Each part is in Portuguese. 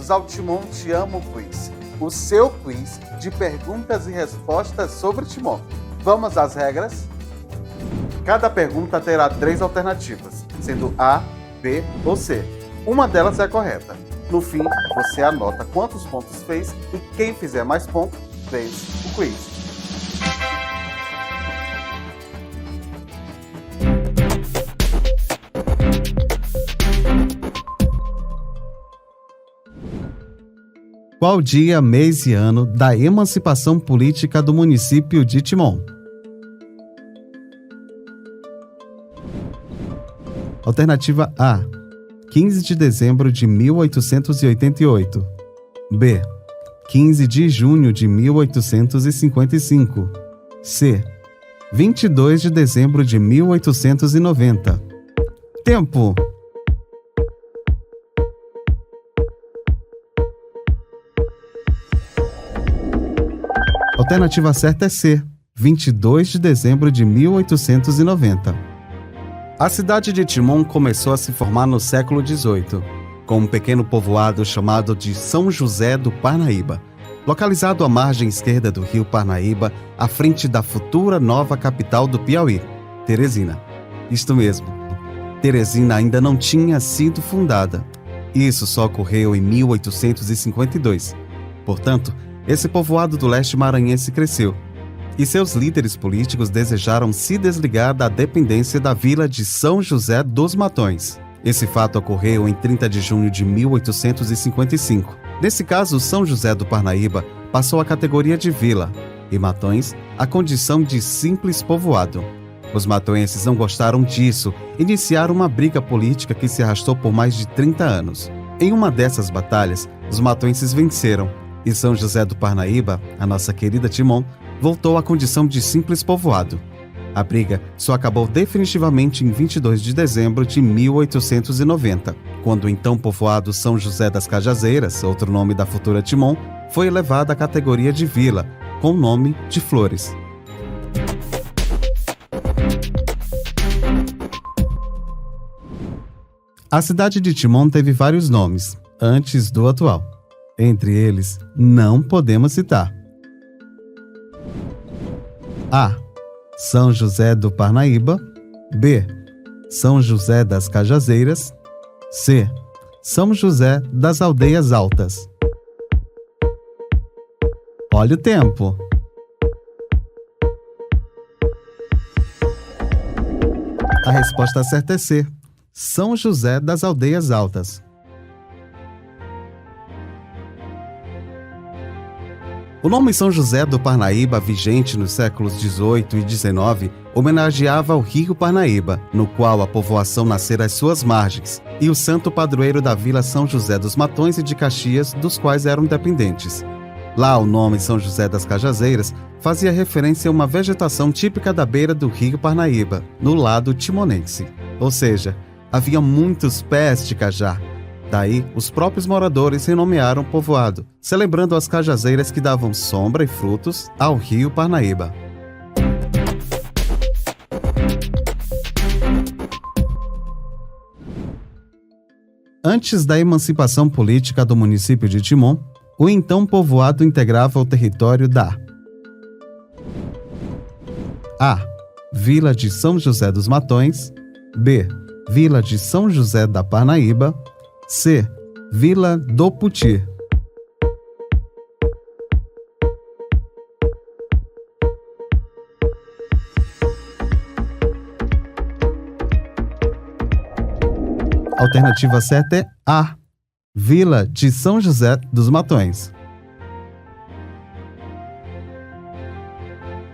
bem-vindos ao Timon Te Amo Quiz, o seu quiz de perguntas e respostas sobre Timon. Vamos às regras? Cada pergunta terá 3 alternativas, sendo A, B ou C. Uma delas é correta. No fim, você anota quantos pontos fez e quem fizer mais pontos fez o quiz. Qual dia, mês e ano da emancipação política do município de Timon? Alternativa A, 15 de dezembro de 1888. B, 15 de junho de 1855. C, 22 de dezembro de 1890. Tempo! Alternativa certa é C, 22 de dezembro de 1890. A cidade de Timon começou a se formar no século XVIII, com um pequeno povoado chamado de São José do Parnaíba, localizado à margem esquerda do rio Parnaíba, à frente da futura nova capital do Piauí, Teresina. Isto mesmo, Teresina ainda não tinha sido fundada. Isso só ocorreu em 1852. Portanto, esse povoado do leste maranhense cresceu, e seus líderes políticos desejaram se desligar da dependência da vila de São José dos Matões. Esse fato ocorreu em 30 de junho de 1855. Nesse caso, São José do Parnaíba passou à categoria de vila, e Matões à condição de simples povoado. Os matoenses não gostaram disso e iniciaram uma briga política que se arrastou por mais de 30 anos. Em uma dessas batalhas, os matoenses venceram, e São José do Parnaíba, a nossa querida Timon, voltou à condição de simples povoado. A briga só acabou definitivamente em 22 de dezembro de 1890, quando o então povoado São José das Cajazeiras, outro nome da futura Timon, foi elevado à categoria de vila, com o nome de Flores. A cidade de Timon teve vários nomes, antes do atual. Entre eles, não podemos citar: A, São José do Parnaíba. B, São José das Cajazeiras. C, São José das Aldeias Altas. Olha o tempo. A resposta certa é C, São José das Aldeias Altas. O nome São José do Parnaíba, vigente nos séculos XVIII e XIX, homenageava o rio Parnaíba, no qual a povoação nascera às suas margens, e o santo padroeiro da vila São José dos Matões e de Caxias, dos quais eram dependentes. Lá, o nome São José das Cajazeiras fazia referência a uma vegetação típica da beira do rio Parnaíba, no lado timonense. Ou seja, havia muitos pés de cajá. Daí, os próprios moradores renomearam o povoado, celebrando as cajazeiras que davam sombra e frutos ao rio Parnaíba. Antes da emancipação política do município de Timon, o então povoado integrava o território da A, Vila de São José dos Matões. B, Vila de São José da Parnaíba. C, Vila do Puti. Alternativa certa é A, Vila de São José dos Matões.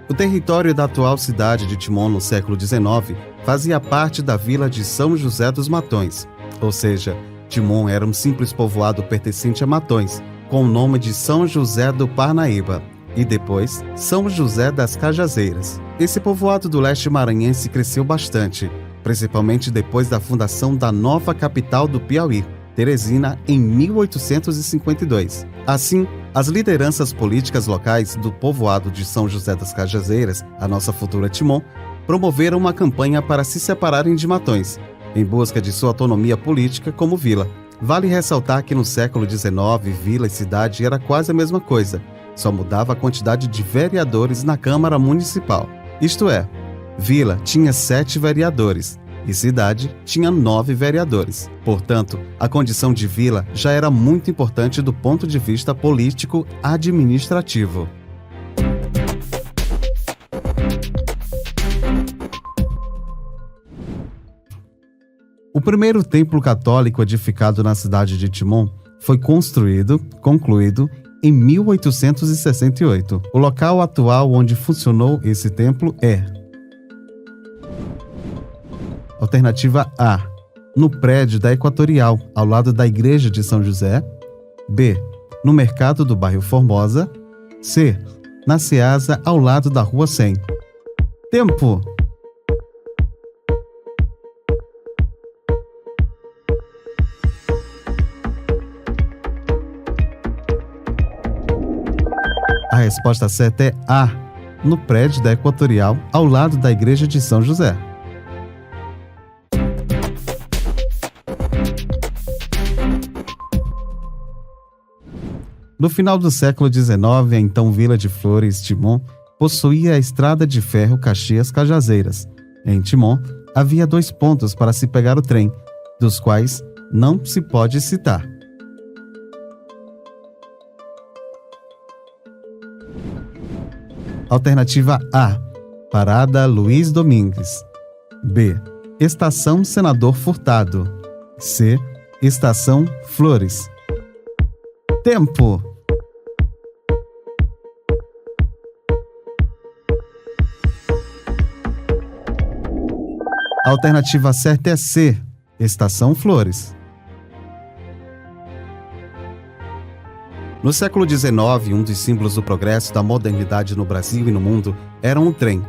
O território da atual cidade de Timon no século XIX fazia parte da Vila de São José dos Matões, ou seja, Timon era um simples povoado pertencente a Matões, com o nome de São José do Parnaíba, e depois São José das Cajazeiras. Esse povoado do leste maranhense cresceu bastante, principalmente depois da fundação da nova capital do Piauí, Teresina, em 1852. Assim, as lideranças políticas locais do povoado de São José das Cajazeiras, a nossa futura Timon, promoveram uma campanha para se separarem de Matões, em busca de sua autonomia política como vila. Vale ressaltar que no século XIX, vila e cidade era quase a mesma coisa, só mudava a quantidade de vereadores na Câmara Municipal. Isto é, vila tinha 7 vereadores e cidade tinha 9 vereadores. Portanto, a condição de vila já era muito importante do ponto de vista político-administrativo. O primeiro templo católico edificado na cidade de Timon foi concluído em 1868. O local atual onde funcionou esse templo é: Alternativa A, no prédio da Equatorial, ao lado da Igreja de São José. B, no mercado do bairro Formosa. C, na Ceasa, ao lado da Rua 100. Tempo! A resposta certa é A, no prédio da Equatorial, ao lado da Igreja de São José. No final do século XIX, a então Vila de Flores, Timon, possuía a estrada de ferro Caxias-Cajazeiras. Em Timon, havia 2 pontos para se pegar o trem, dos quais não se pode citar. Alternativa A, Parada Luiz Domingues. B, Estação Senador Furtado. C, Estação Flores. Tempo! A alternativa certa é C, Estação Flores. No século XIX, um dos símbolos do progresso da modernidade no Brasil e no mundo era um trem.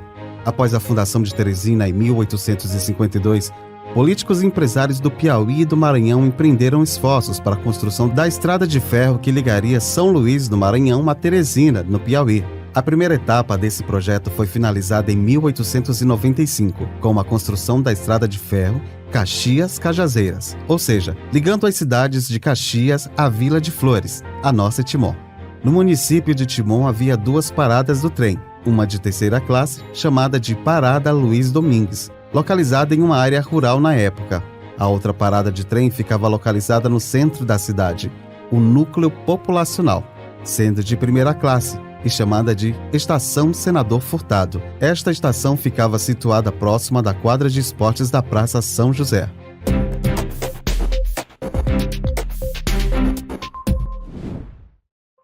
Após a fundação de Teresina em 1852, políticos e empresários do Piauí e do Maranhão empreenderam esforços para a construção da estrada de ferro que ligaria São Luís, no Maranhão, a Teresina, no Piauí. A primeira etapa desse projeto foi finalizada em 1895, com a construção da estrada de ferro Caxias-Cajazeiras, ou seja, ligando as cidades de Caxias à Vila de Flores, a nossa Timon. No município de Timon havia 2 paradas do trem, uma de terceira classe, chamada de Parada Luiz Domingues, localizada em uma área rural na época. A outra parada de trem ficava localizada no centro da cidade, o núcleo populacional, sendo de primeira classe e chamada de Estação Senador Furtado. Esta estação ficava situada próxima da quadra de esportes da Praça São José.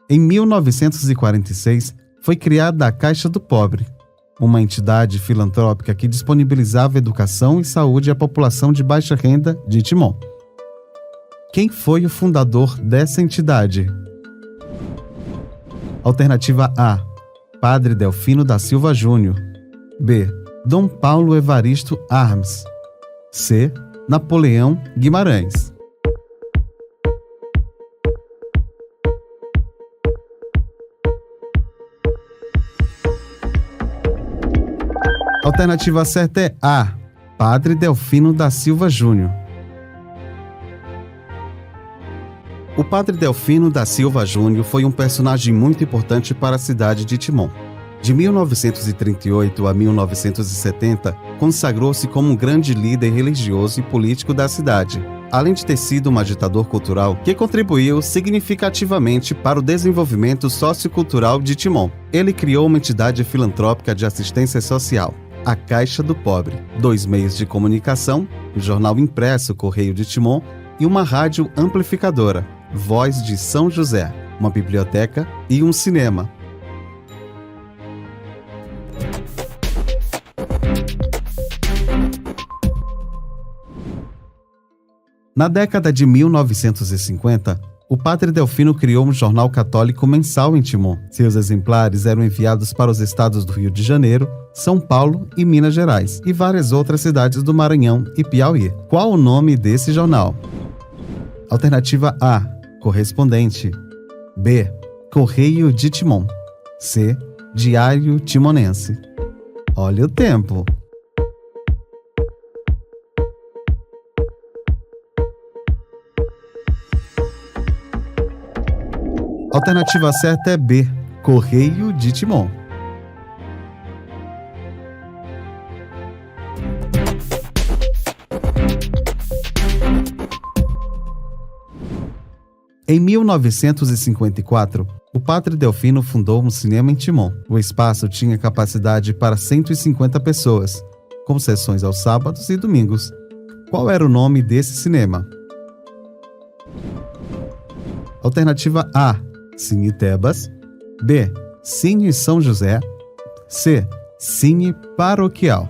Em 1946, foi criada a Caixa do Pobre, uma entidade filantrópica que disponibilizava educação e saúde à população de baixa renda de Timon. Quem foi o fundador dessa entidade? Alternativa A, Padre Delfino da Silva Júnior. B, Dom Paulo Evaristo Armes. C, Napoleão Guimarães. Alternativa certa é A, Padre Delfino da Silva Júnior. O Padre Delfino da Silva Júnior foi um personagem muito importante para a cidade de Timon. De 1938 a 1970, consagrou-se como um grande líder religioso e político da cidade, além de ter sido um agitador cultural que contribuiu significativamente para o desenvolvimento sociocultural de Timon. Ele criou uma entidade filantrópica de assistência social, a Caixa do Pobre, 2 meios de comunicação, o jornal impresso Correio de Timon e uma rádio amplificadora, Voz de São José, uma biblioteca e um cinema. Na década de 1950, o Padre Delfino criou um jornal católico mensal em Timon. Seus exemplares eram enviados para os estados do Rio de Janeiro, São Paulo e Minas Gerais, e várias outras cidades do Maranhão e Piauí. Qual o nome desse jornal? Alternativa A, Correspondente. B, Correio de Timon. C, Diário Timonense. Olha o tempo. Alternativa certa é B, Correio de Timon. Em 1954, o Padre Delfino fundou um cinema em Timon. O espaço tinha capacidade para 150 pessoas, com sessões aos sábados e domingos. Qual era o nome desse cinema? Alternativa A, Cine Tebas. B, Cine São José. C, Cine Paroquial.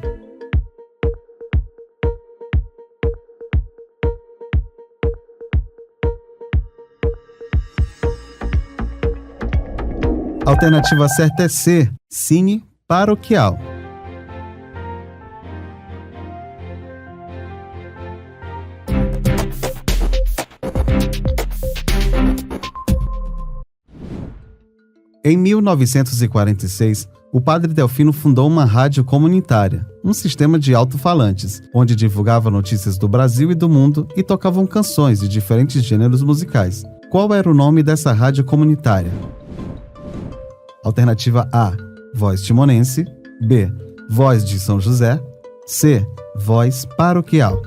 Alternativa certa é C, Cine Paroquial. Em 1946, o Padre Delfino fundou uma rádio comunitária, um sistema de alto-falantes, onde divulgava notícias do Brasil e do mundo e tocavam canções de diferentes gêneros musicais. Qual era o nome dessa rádio comunitária? Alternativa A, Voz Timonense. B, Voz de São José. C, Voz Paroquial.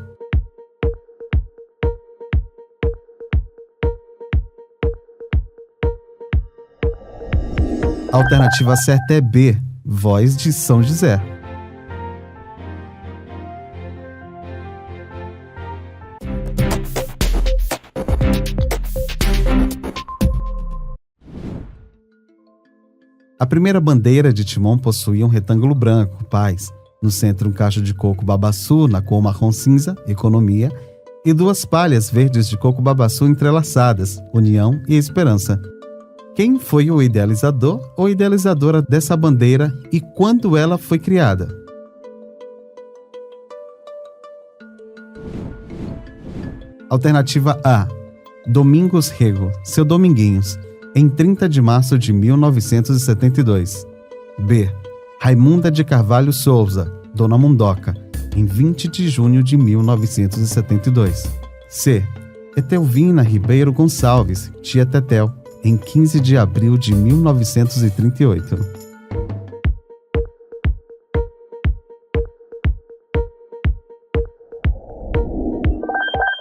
Alternativa certa é B, Voz de São José. A primeira bandeira de Timon possuía um retângulo branco, paz, no centro um cacho de coco babaçu na cor marrom cinza, economia, e duas palhas verdes de coco babaçu entrelaçadas, união e esperança. Quem foi o idealizador ou idealizadora dessa bandeira e quando ela foi criada? Alternativa A, Domingos Rego, Seu Dominguinhos, em 30 de março de 1972. B, Raimunda de Carvalho Souza, Dona Mundoca, em 20 de junho de 1972. C, Etelvina Ribeiro Gonçalves, Tia Tetel, em 15 de abril de 1938.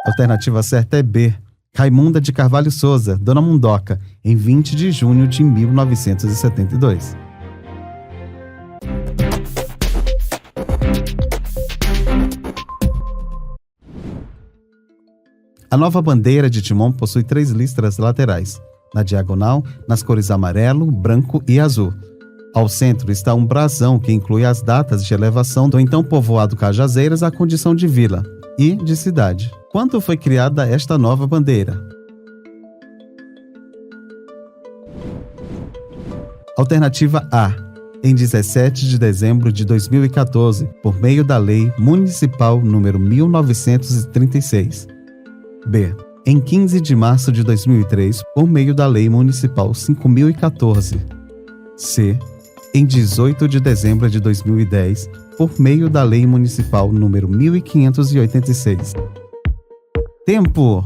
Alternativa certa é B, Raimunda de Carvalho Souza, Dona Mundoca, em 20 de junho de 1972. A nova bandeira de Timon possui 3 listras laterais, na diagonal, nas cores amarelo, branco e azul. Ao centro está um brasão que inclui as datas de elevação do então povoado Cajazeiras à condição de vila e de cidade. Quando foi criada esta nova bandeira? Alternativa A, em 17 de dezembro de 2014, por meio da Lei Municipal número 1936. B, em 15 de março de 2003, por meio da Lei Municipal 5014. C, em 18 de dezembro de 2010, por meio da Lei Municipal número 1586. Tempo!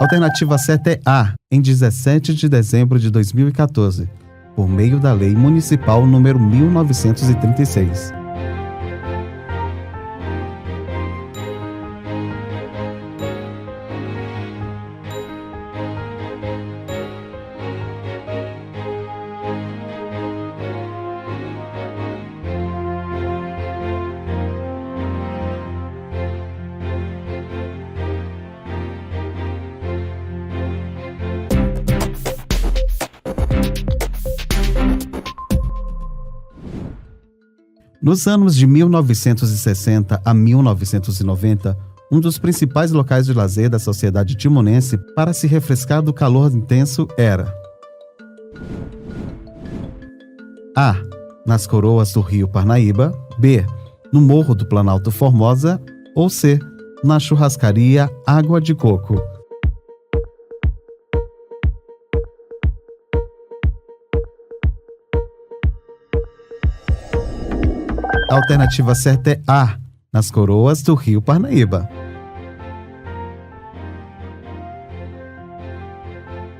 Alternativa certa é A, em 17 de dezembro de 2014, por meio da Lei Municipal número 1936. Nos anos de 1960 a 1990, um dos principais locais de lazer da sociedade timonense para se refrescar do calor intenso era A, nas coroas do rio Parnaíba. B, no Morro do Planalto Formosa. Ou C, na churrascaria Água de Coco. A alternativa certa é A, nas coroas do rio Parnaíba.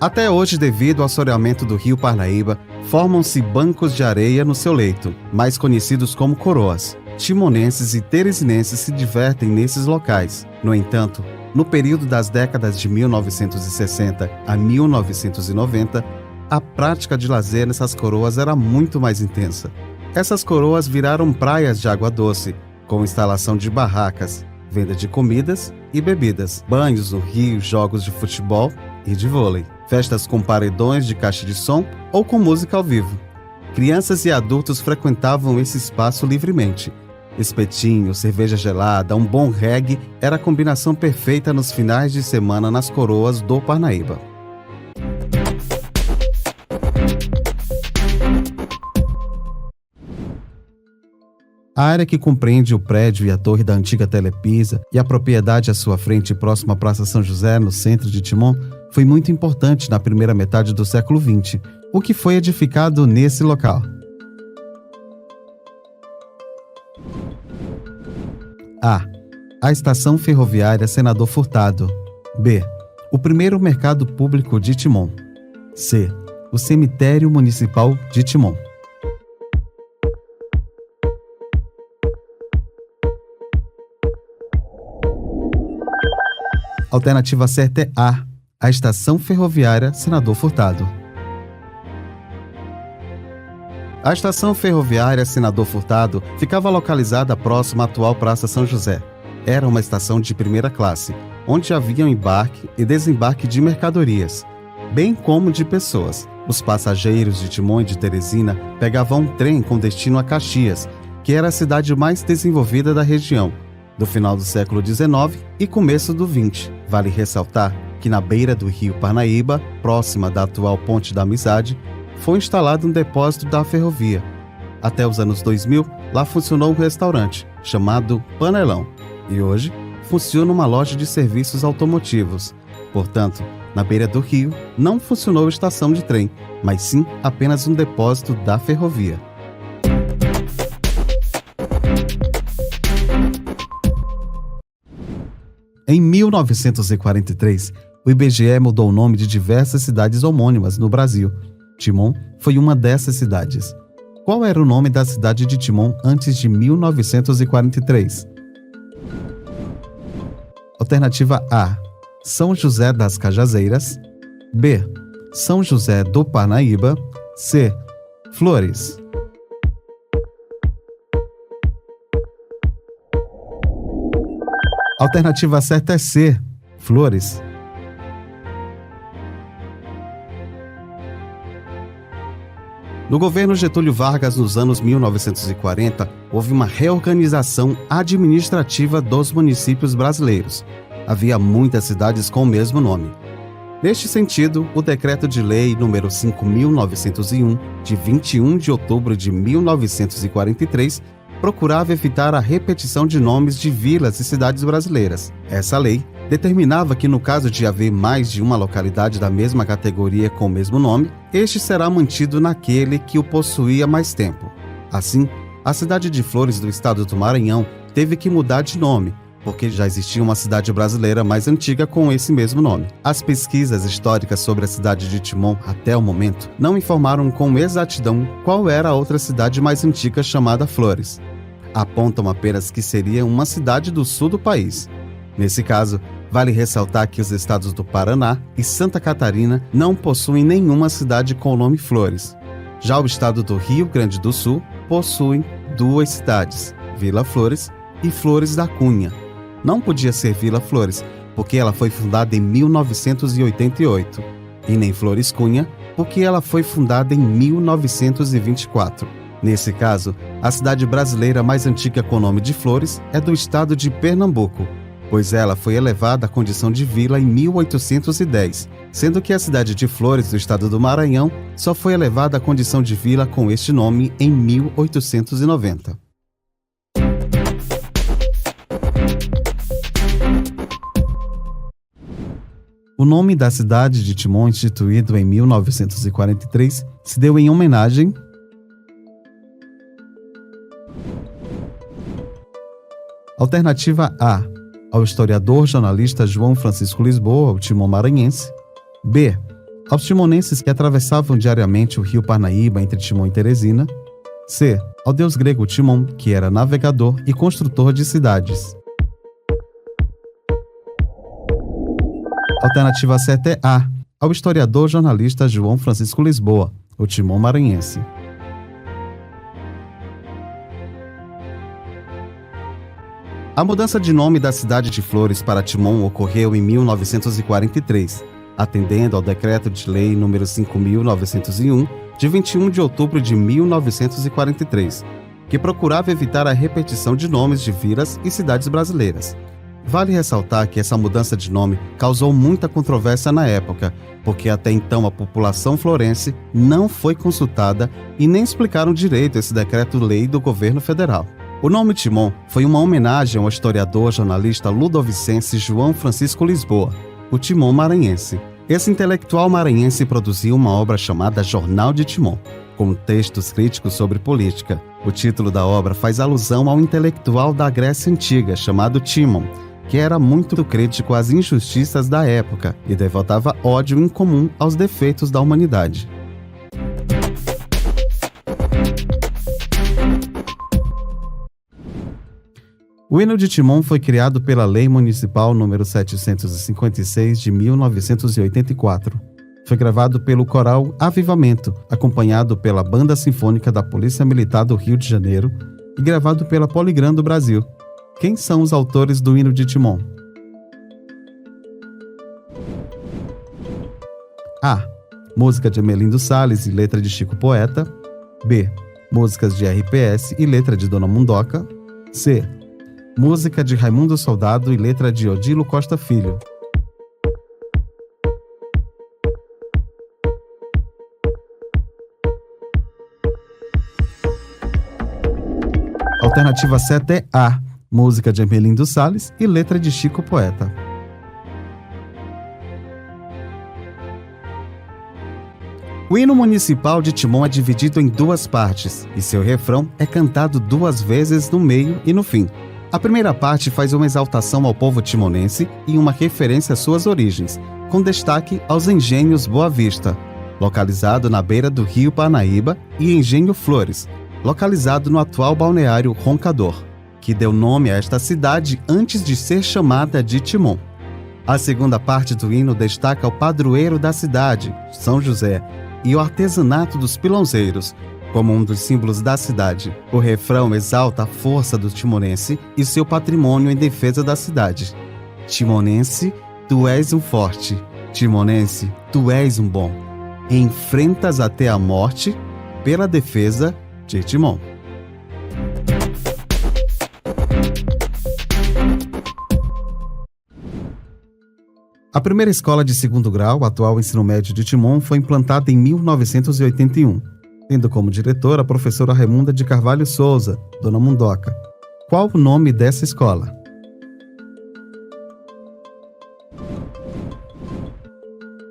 Até hoje, devido ao assoreamento do rio Parnaíba, formam-se bancos de areia no seu leito, mais conhecidos como coroas. Timonenses e teresinenses se divertem nesses locais. No entanto, no período das décadas de 1960 a 1990, a prática de lazer nessas coroas era muito mais intensa. Essas coroas viraram praias de água doce, com instalação de barracas, venda de comidas e bebidas, banhos no rio, jogos de futebol e de vôlei, festas com paredões de caixa de som ou com música ao vivo. Crianças e adultos frequentavam esse espaço livremente. Espetinho, cerveja gelada, um bom reggae era a combinação perfeita nos finais de semana nas coroas do Parnaíba. A área que compreende o prédio e a torre da antiga Telepisa e a propriedade à sua frente próxima à Praça São José, no centro de Timon, foi muito importante na primeira metade do século XX, o que foi edificado nesse local. A. A Estação Ferroviária Senador Furtado. B. O primeiro mercado público de Timon. C. O Cemitério Municipal de Timon. Alternativa certa é A Estação Ferroviária Senador Furtado. A Estação Ferroviária Senador Furtado ficava localizada próxima à atual Praça São José. Era uma estação de primeira classe, onde havia embarque e desembarque de mercadorias, bem como de pessoas. Os passageiros de Timon e de Teresina pegavam um trem com destino a Caxias, que era a cidade mais desenvolvida da região, do final do século XIX e começo do XX. Vale ressaltar que na beira do rio Parnaíba, próxima da atual Ponte da Amizade, foi instalado um depósito da ferrovia. Até os anos 2000, lá funcionou um restaurante, chamado Panelão, e hoje funciona uma loja de serviços automotivos. Portanto, na beira do rio, não funcionou estação de trem, mas sim apenas um depósito da ferrovia. Em 1943, o IBGE mudou o nome de diversas cidades homônimas no Brasil. Timon foi uma dessas cidades. Qual era o nome da cidade de Timon antes de 1943? Alternativa A. São José das Cajazeiras. B. São José do Parnaíba. C. Flores. Alternativa certa é C. Flores. No governo Getúlio Vargas, nos anos 1940, houve uma reorganização administrativa dos municípios brasileiros. Havia muitas cidades com o mesmo nome. Neste sentido, o Decreto de Lei nº 5.901, de 21 de outubro de 1943, procurava evitar a repetição de nomes de vilas e cidades brasileiras. Essa lei determinava que, no caso de haver mais de uma localidade da mesma categoria com o mesmo nome, este será mantido naquele que o possuía mais tempo. Assim, a cidade de Flores do estado do Maranhão teve que mudar de nome, porque já existia uma cidade brasileira mais antiga com esse mesmo nome. As pesquisas históricas sobre a cidade de Timon, até o momento, não informaram com exatidão qual era a outra cidade mais antiga chamada Flores. Apontam apenas que seria uma cidade do sul do país. Nesse caso, vale ressaltar que os estados do Paraná e Santa Catarina não possuem nenhuma cidade com o nome Flores. Já o estado do Rio Grande do Sul possui duas cidades, Vila Flores e Flores da Cunha. Não podia ser Vila Flores, porque ela foi fundada em 1988, e nem Flores Cunha, porque ela foi fundada em 1924. Nesse caso, a cidade brasileira mais antiga com o nome de Flores é do estado de Pernambuco, pois ela foi elevada à condição de vila em 1810, sendo que a cidade de Flores, do estado do Maranhão, só foi elevada à condição de vila com este nome em 1890. O nome da cidade de Timon, instituído em 1943, se deu em homenagem Alternativa A. Ao historiador jornalista João Francisco Lisboa, o Timon maranhense. B. Aos timonenses que atravessavam diariamente o rio Parnaíba entre Timon e Teresina. C. Ao deus grego Timon, que era navegador e construtor de cidades. Alternativa certa é A. Ao historiador jornalista João Francisco Lisboa, o Timon maranhense. A mudança de nome da cidade de Flores para Timon ocorreu em 1943, atendendo ao Decreto de Lei nº 5.901, de 21 de outubro de 1943, que procurava evitar a repetição de nomes de vilas e cidades brasileiras. Vale ressaltar que essa mudança de nome causou muita controvérsia na época, porque até então a população florense não foi consultada e nem explicaram direito esse decreto-lei do governo federal. O nome Timon foi uma homenagem ao historiador jornalista ludovicense João Francisco Lisboa, o Timon maranhense. Esse intelectual maranhense produziu uma obra chamada Jornal de Timon, com textos críticos sobre política. O título da obra faz alusão ao intelectual da Grécia Antiga chamado Timon, que era muito crítico às injustiças da época e devotava ódio incomum aos defeitos da humanidade. O hino de Timon foi criado pela Lei Municipal nº 756 de 1984. Foi gravado pelo Coral Avivamento, acompanhado pela Banda Sinfônica da Polícia Militar do Rio de Janeiro e gravado pela Poligram do Brasil. Quem são os autores do hino de Timon? A. Música de Emelindo Salles e letra de Chico Poeta. B. Músicas de RPS e letra de Dona Mundoca. C. Música de Raimundo Soldado e letra de Odilo Costa Filho. Alternativa certa é A. Música de Emelindo Salles e letra de Chico Poeta. O hino municipal de Timon é dividido em duas partes e seu refrão é cantado duas vezes no meio e no fim. A primeira parte faz uma exaltação ao povo timonense e uma referência às suas origens, com destaque aos Engenhos Boa Vista, localizado na beira do rio Parnaíba, e Engenho Flores, localizado no atual balneário Roncador, que deu nome a esta cidade antes de ser chamada de Timon. A segunda parte do hino destaca o padroeiro da cidade, São José, e o artesanato dos pilãozeiros, como um dos símbolos da cidade. O refrão exalta a força do timonense e seu patrimônio em defesa da cidade. Timonense, tu és um forte. Timonense, tu és um bom. Enfrentas até a morte pela defesa de Timon. A primeira escola de segundo grau, o atual ensino médio de Timon, foi implantada em 1981. Tendo como diretora a professora Raimunda de Carvalho Souza, Dona Mundoca. Qual o nome dessa escola?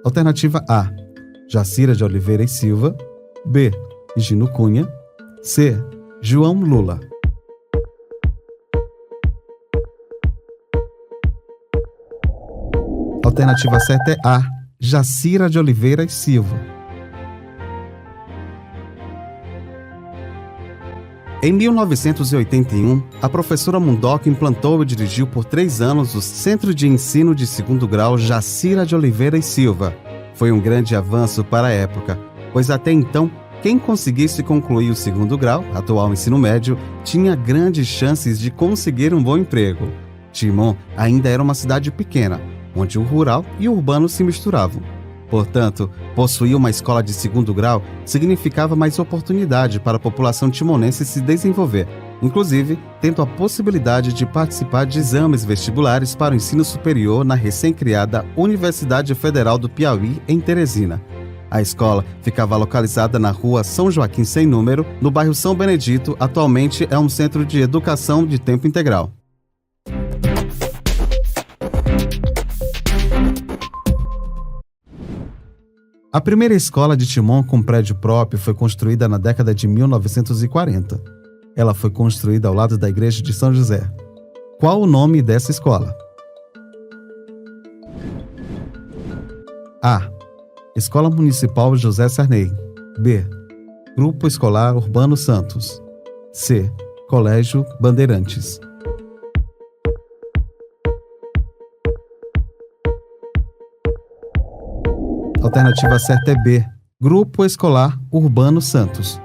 Alternativa A. Jacira de Oliveira e Silva. B. Gino Cunha. C. João Lula. Alternativa certa é A. Jacira de Oliveira e Silva. Em 1981, a professora Mundoca implantou e dirigiu por 3 anos o Centro de Ensino de Segundo Grau Jacira de Oliveira e Silva. Foi um grande avanço para a época, pois até então, quem conseguisse concluir o segundo grau, atual ensino médio, tinha grandes chances de conseguir um bom emprego. Timon ainda era uma cidade pequena, onde o rural e o urbano se misturavam. Portanto, possuir uma escola de segundo grau significava mais oportunidade para a população timonense se desenvolver, inclusive tendo a possibilidade de participar de exames vestibulares para o ensino superior na recém-criada Universidade Federal do Piauí, em Teresina. A escola ficava localizada na rua São Joaquim Sem Número, no bairro São Benedito. Atualmente é um centro de educação de tempo integral. A primeira escola de Timon com prédio próprio foi construída na década de 1940. Ela foi construída ao lado da igreja de São José. Qual o nome dessa escola? A. Escola Municipal José Sarney. B. Grupo Escolar Urbano Santos. C. Colégio Bandeirantes. Alternativa certa é B. Grupo Escolar Urbano Santos.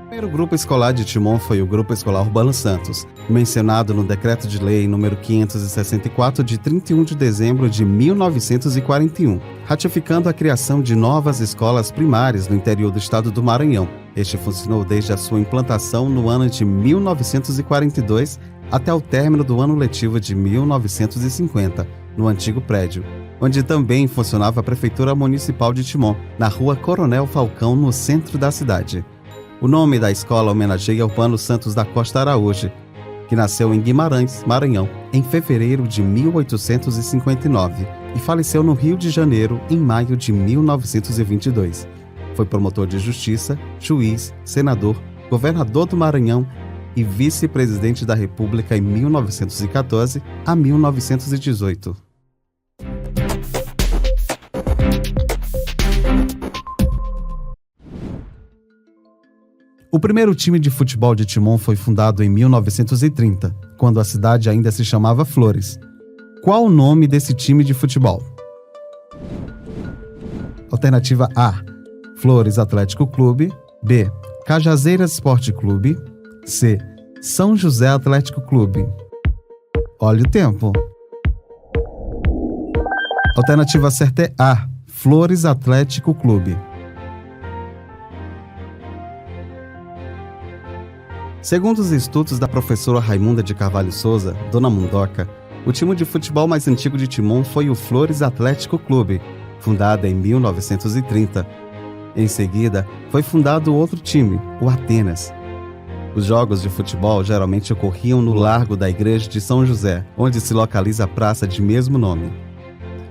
O primeiro grupo escolar de Timon foi o Grupo Escolar Urbano Santos, mencionado no Decreto de Lei nº 564 de 31 de dezembro de 1941, ratificando a criação de novas escolas primárias no interior do estado do Maranhão. Este funcionou desde a sua implantação no ano de 1942 até o término do ano letivo de 1950, no antigo prédio, onde também funcionava a Prefeitura Municipal de Timon, na Rua Coronel Falcão, no centro da cidade. O nome da escola homenageia Urbano Santos da Costa Araújo, que nasceu em Guimarães, Maranhão, em fevereiro de 1859 e faleceu no Rio de Janeiro em maio de 1922. Foi promotor de justiça, juiz, senador, governador do Maranhão e vice-presidente da República em 1914 a 1918. O primeiro time de futebol de Timon foi fundado em 1930, quando a cidade ainda se chamava Flores. Qual o nome desse time de futebol? Alternativa A. Flores Atlético Clube. B. Cajazeiras Esporte Clube. C. São José Atlético Clube. Olha o tempo. Alternativa certa é A. Flores Atlético Clube. Segundo os estudos da professora Raimunda de Carvalho Souza, Dona Mundoca, o time de futebol mais antigo de Timon foi o Flores Atlético Clube, fundado em 1930. Em seguida, foi fundado outro time, o Atenas. Os jogos de futebol geralmente ocorriam no Largo da Igreja de São José, onde se localiza a praça de mesmo nome.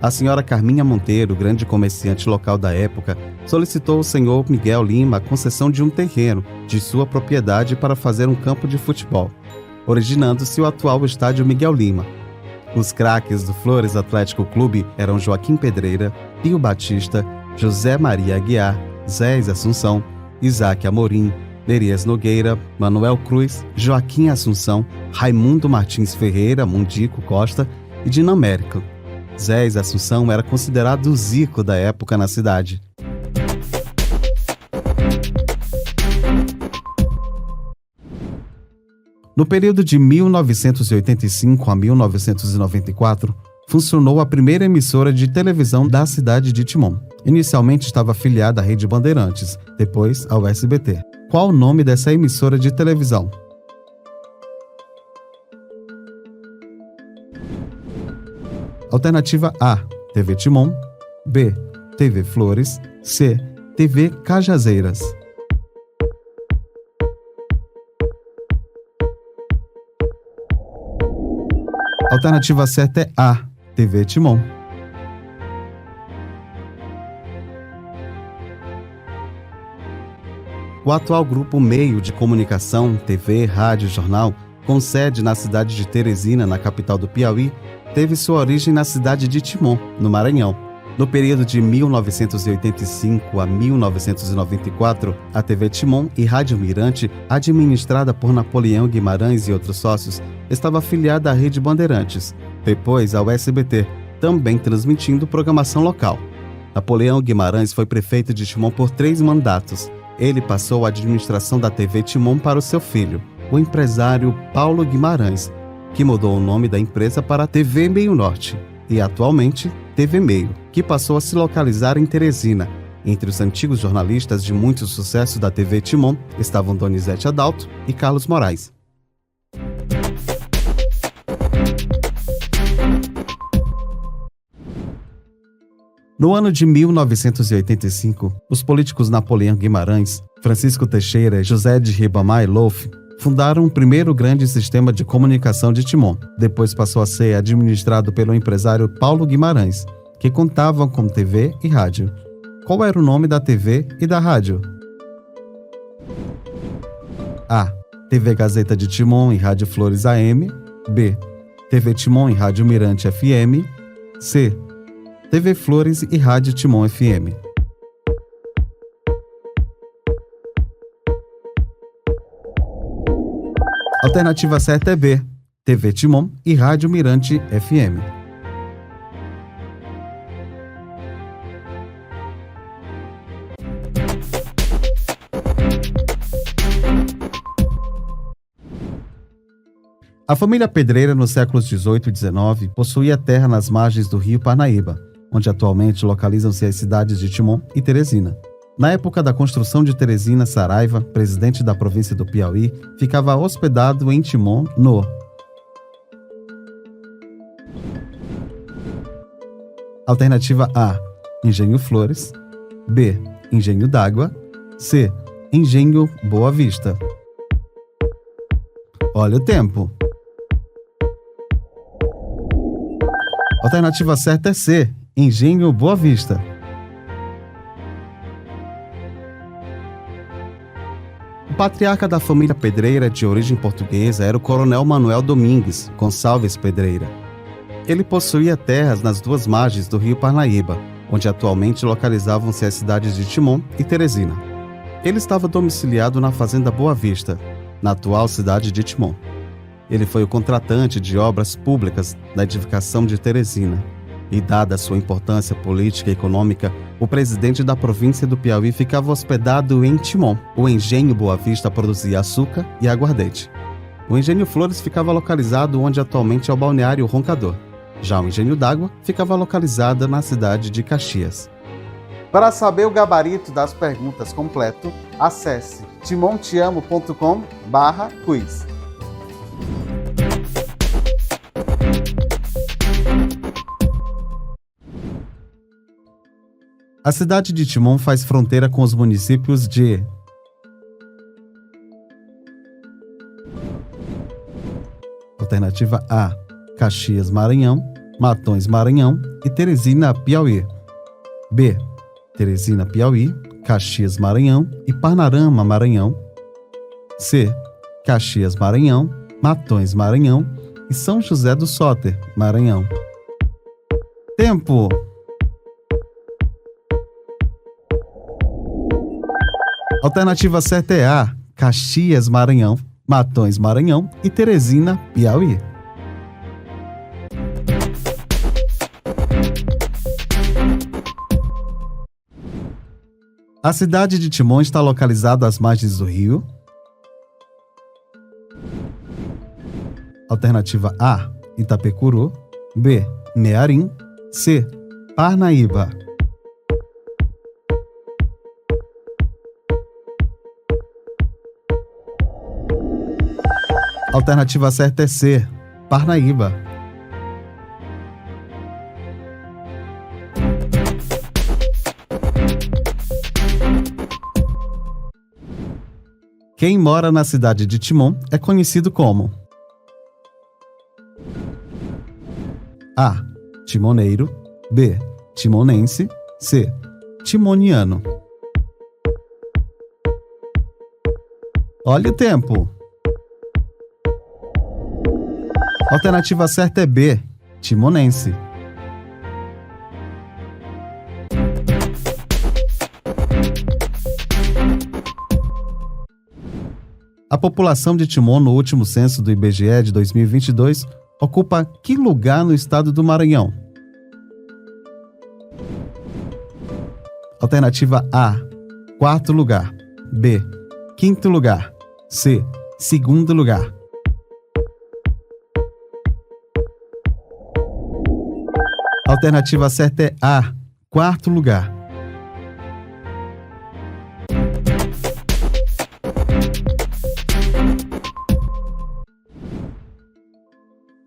A senhora Carminha Monteiro, grande comerciante local da época, solicitou ao senhor Miguel Lima a concessão de um terreno de sua propriedade para fazer um campo de futebol, originando-se o atual estádio Miguel Lima. Os craques do Flores Atlético Clube eram Joaquim Pedreira, Pio Batista, José Maria Aguiar, Zés Assunção, Isaac Amorim, Nerias Nogueira, Manuel Cruz, Joaquim Assunção, Raimundo Martins Ferreira, Mundico Costa e Dinamérico. Zés Assunção era considerado o Zico da época na cidade. No período de 1985 a 1994, funcionou a primeira emissora de televisão da cidade de Timon. Inicialmente estava afiliada à Rede Bandeirantes, depois ao SBT. Qual o nome dessa emissora de televisão? Alternativa A. TV Timon. B. TV Flores. C. TV Cajazeiras. Alternativa certa é A. TV Timon. O atual grupo Meio de Comunicação, TV, Rádio e Jornal, com sede na cidade de Teresina, na capital do Piauí, teve sua origem na cidade de Timon, no Maranhão. No período de 1985 a 1994, a TV Timon e Rádio Mirante, administrada por Napoleão Guimarães e outros sócios, estava afiliada à Rede Bandeirantes, depois ao SBT, também transmitindo programação local. Napoleão Guimarães foi prefeito de Timon por 3 mandatos. Ele passou a administração da TV Timon para o seu filho, o empresário Paulo Guimarães, que mudou o nome da empresa para TV Meio Norte e, atualmente, TV Meio, que passou a se localizar em Teresina. Entre os antigos jornalistas de muito sucesso da TV Timon estavam Donizete Adalto e Carlos Moraes. No ano de 1985, os políticos Napoleão Guimarães, Francisco Teixeira e José de Ribamar Louf fundaram o primeiro grande sistema de comunicação de Timon. Depois passou a ser administrado pelo empresário Paulo Guimarães, que contavam com TV e rádio. Qual era o nome da TV e da rádio? A. TV Gazeta de Timon e Rádio Flores AM. B. TV Timon e Rádio Mirante FM. C. TV Flores e Rádio Timon FM. Alternativa certa é B, TV Timon e Rádio Mirante FM. A família Pedreira, nos séculos 18 e 19, possuía terra nas margens do rio Parnaíba, onde atualmente localizam-se as cidades de Timon e Teresina. Na época da construção de Teresina, Saraiva, presidente da província do Piauí, ficava hospedado em Timon, no Alternativa A, Engenho Flores. B, Engenho d'Água. C, Engenho Boa Vista. Olha o tempo. Alternativa certa é C, Engenho Boa Vista. O patriarca da família Pedreira, de origem portuguesa, era o coronel Manuel Domingues Gonçalves Pedreira. Ele possuía terras nas duas margens do rio Parnaíba, onde atualmente localizavam-se as cidades de Timon e Teresina. Ele estava domiciliado na fazenda Boa Vista, na atual cidade de Timon. Ele foi o contratante de obras públicas da edificação de Teresina. E, dada a sua importância política e econômica, o presidente da província do Piauí ficava hospedado em Timon. O engenho Boa Vista produzia açúcar e aguardente. O engenho Flores ficava localizado onde atualmente é o balneário Roncador. Já o engenho d'Água ficava localizado na cidade de Caxias. Para saber o gabarito das perguntas completo, acesse timonteamo.com/quiz. A cidade de Timon faz fronteira com os municípios de Alternativa A, Caxias, Maranhão, Matões, Maranhão e Teresina, Piauí. B, Teresina, Piauí, Caxias, Maranhão e Parnarama, Maranhão. C, Caxias, Maranhão, Matões, Maranhão e São José do Soter, Maranhão. Tempo! Alternativa certa é A, Caxias, Maranhão, Matões, Maranhão e Teresina, Piauí. A cidade de Timon está localizada às margens do rio. Alternativa A, Itapecuru. B, Mearim. C, Parnaíba. Alternativa certa é C, Parnaíba. Quem mora na cidade de Timon é conhecido como A, timoneiro. B, timonense. C, timoniano. Olha o tempo. Alternativa certa é B, timonense. A população de Timon no último censo do IBGE de 2022 ocupa que lugar no estado do Maranhão? Alternativa A, quarto lugar. B, quinto lugar. C, segundo lugar. Alternativa certa é A, quarto lugar.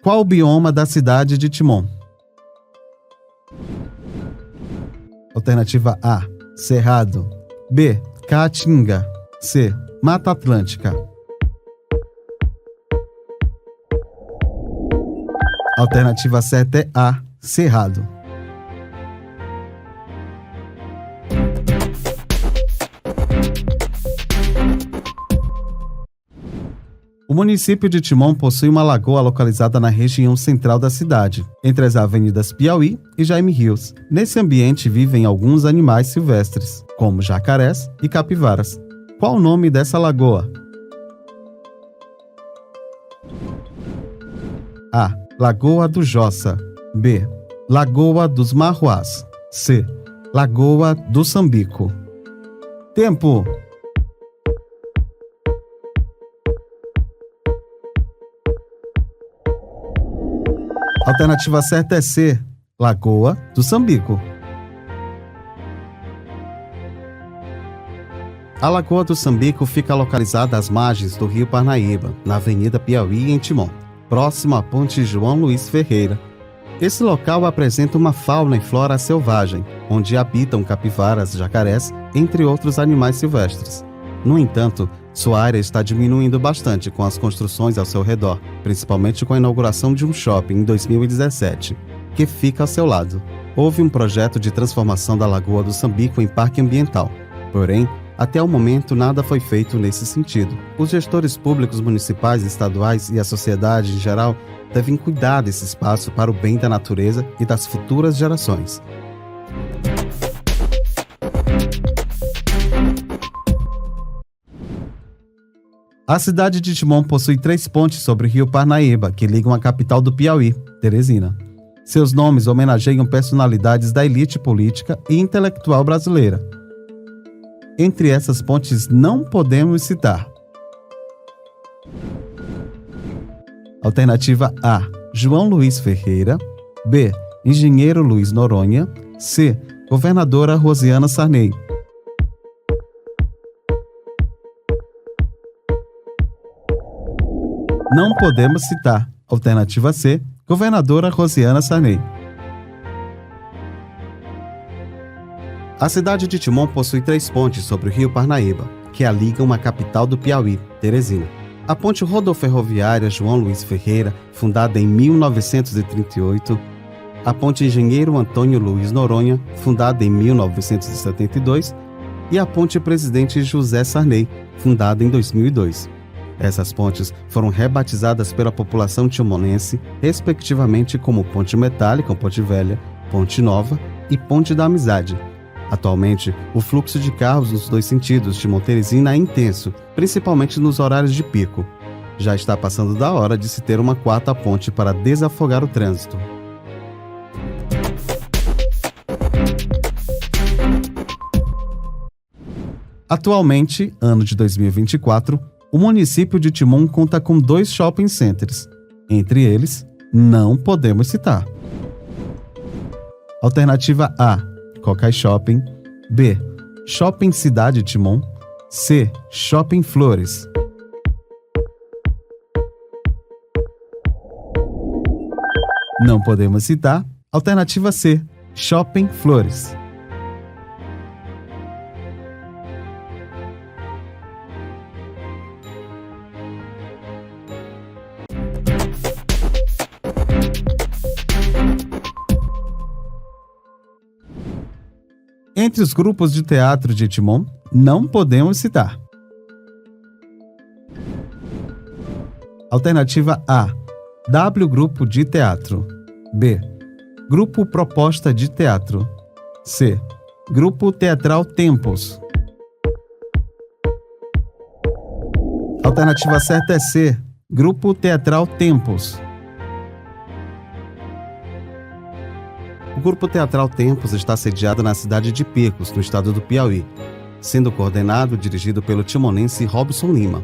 Qual o bioma da cidade de Timon? Alternativa A, Cerrado. B, Caatinga. C, Mata Atlântica. Alternativa certa é A, Cerrado. O município de Timon possui uma lagoa localizada na região central da cidade, entre as avenidas Piauí e Jaime Rios. Nesse ambiente vivem alguns animais silvestres, como jacarés e capivaras. Qual o nome dessa lagoa? A. Lagoa do Jossa. B. Lagoa dos Marruás. C. Lagoa do Sambico. Tempo! Alternativa certa é C. Lagoa do Sambico. A Lagoa do Sambico fica localizada às margens do rio Parnaíba, na Avenida Piauí, em Timon, próximo à Ponte João Luiz Ferreira. Esse local apresenta uma fauna e flora selvagem, onde habitam capivaras, jacarés, entre outros animais silvestres. No entanto, sua área está diminuindo bastante com as construções ao seu redor, principalmente com a inauguração de um shopping em 2017, que fica ao seu lado. Houve um projeto de transformação da Lagoa do Sambico em parque ambiental, porém, até o momento nada foi feito nesse sentido. Os gestores públicos municipais, estaduais e a sociedade em geral devem cuidar desse espaço para o bem da natureza e das futuras gerações. A cidade de Timon possui 3 pontes sobre o rio Parnaíba, que ligam a capital do Piauí, Teresina. Seus nomes homenageiam personalidades da elite política e intelectual brasileira. Entre essas pontes não podemos citar: Alternativa A. João Luiz Ferreira. B. Engenheiro Luiz Noronha. C. Governadora Rosiana Sarney. Não podemos citar. Alternativa C. Governadora Rosiana Sarney. A cidade de Timon possui 3 pontes sobre o rio Parnaíba, que a ligam à capital do Piauí, Teresina. A ponte rodoferroviária João Luiz Ferreira, fundada em 1938, a ponte Engenheiro Antônio Luiz Noronha, fundada em 1972, e a ponte Presidente José Sarney, fundada em 2002. Essas pontes foram rebatizadas pela população timonense, respectivamente como Ponte Metálica, Ponte Velha, Ponte Nova e Ponte da Amizade. Atualmente, o fluxo de carros nos 2 sentidos de Teresina é intenso, principalmente nos horários de pico. Já está passando da hora de se ter uma 4ª ponte para desafogar o trânsito. Atualmente, ano de 2024, o município de Timon conta com 2 shopping centers. Entre eles, não podemos citar: Alternativa A. Cocai Shopping. B. Shopping Cidade Timon. C. Shopping Flores. Não podemos citar. Alternativa C. Shopping Flores. Entre os grupos de teatro de Timon, não podemos citar: Alternativa A. W Grupo de Teatro. B. Grupo Proposta de Teatro. C. Grupo Teatral Tempos. Alternativa certa é C. Grupo Teatral Tempos. O Grupo Teatral Tempos está sediado na cidade de Picos, no estado do Piauí, sendo coordenado e dirigido pelo timonense Robson Lima.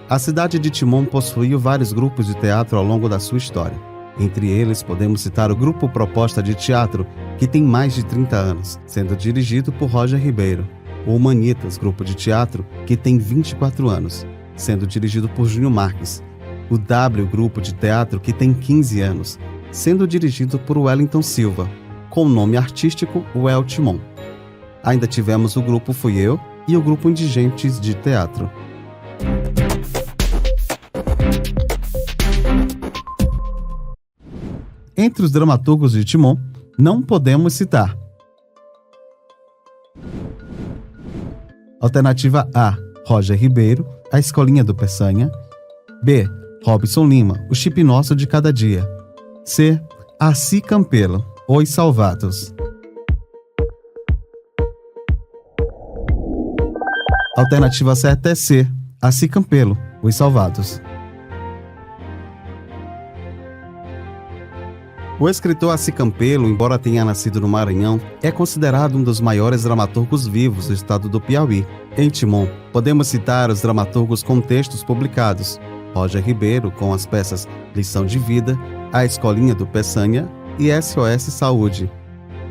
A cidade de Timon possuiu vários grupos de teatro ao longo da sua história. Entre eles, podemos citar o Grupo Proposta de Teatro, que tem mais de 30 anos, sendo dirigido por Roger Ribeiro. O Humanitas Grupo de Teatro, que tem 24 anos, sendo dirigido por Júnior Marques. O W Grupo de Teatro, que tem 15 anos, sendo dirigido por Wellington Silva, com o nome artístico Well Timon. Ainda tivemos o Grupo Fui Eu e o Grupo Indigentes de Teatro. Entre os dramaturgos de Timon, não podemos citar: Alternativa A. Roger Ribeiro, A Escolinha do Peçanha. B. Robson Lima, o chip nosso de cada dia. C. Assi Campelo, Os Salvados. Alternativa certa é C. Assi Campelo, Os Salvados. O escritor Assi Campelo, embora tenha nascido no Maranhão, é considerado um dos maiores dramaturgos vivos do estado do Piauí. Em Timon, podemos citar os dramaturgos com textos publicados: Roger Ribeiro, com as peças Lição de Vida, A Escolinha do Peçanha e SOS Saúde;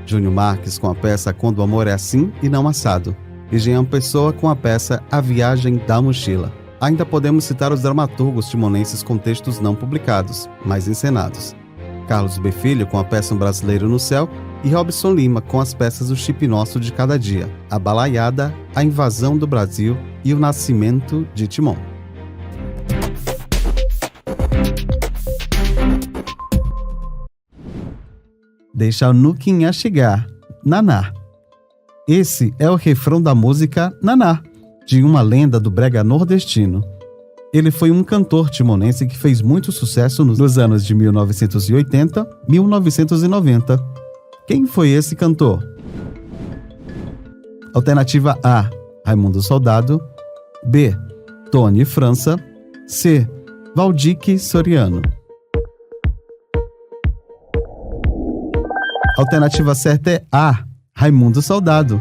Júnior Marques, com a peça Quando o Amor é Assim e Não Assado; e Jean Pessoa, com a peça A Viagem da Mochila. Ainda podemos citar os dramaturgos timonenses com textos não publicados, mas encenados: Carlos B. Filho, com a peça Um Brasileiro no Céu, e Robson Lima, com as peças O Chip Nosso de Cada Dia, A Balaiada, A Invasão do Brasil e O Nascimento de Timon. Deixa o Nuquinha chegar. Naná. Esse é o refrão da música Naná, de uma lenda do brega nordestino. Ele foi um cantor timonense que fez muito sucesso nos anos de 1980 e 1990. Quem foi esse cantor? Alternativa A. Raimundo Soldado. B. Tony França. C. Valdique Soriano. Alternativa certa é A. Raimundo Soldado.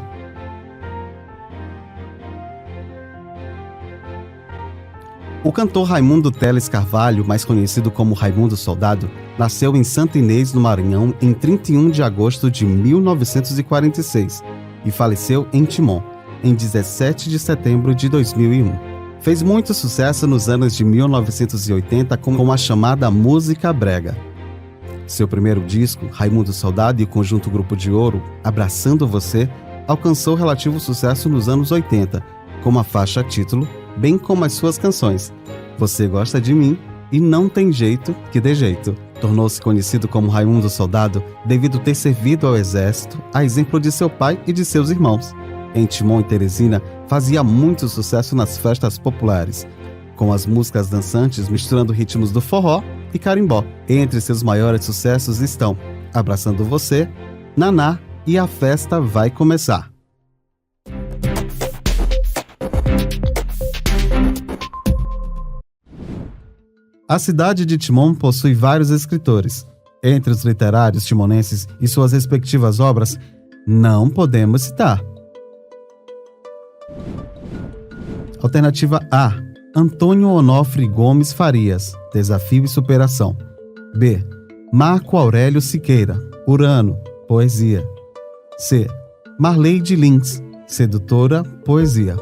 O cantor Raimundo Teles Carvalho, mais conhecido como Raimundo Soldado, nasceu em Santa Inês, no Maranhão, em 31 de agosto de 1946 e faleceu em Timon, em 17 de setembro de 2001. Fez muito sucesso nos anos de 1980 com a chamada música brega. Seu primeiro disco, Raimundo Soldado e o conjunto Grupo de Ouro, Abraçando Você, alcançou relativo sucesso nos anos 80, com a faixa título, bem como as suas canções Você Gosta de Mim e Não Tem Jeito que Dê Jeito. Tornou-se conhecido como Raimundo Soldado devido ter servido ao exército, a exemplo de seu pai e de seus irmãos. Em Timon e Teresina, fazia muito sucesso nas festas populares, com as músicas dançantes misturando ritmos do forró e carimbó. Entre seus maiores sucessos estão Abraçando Você, Naná e A Festa Vai Começar. A cidade de Timon possui vários escritores. Entre os literários timonenses e suas respectivas obras, não podemos citar. Alternativa A. Antônio Onofre Gomes Farias, Desafio e Superação. B. Marco Aurélio Siqueira, Urano, Poesia. C. Marleide Lins, Sedutora, Poesia.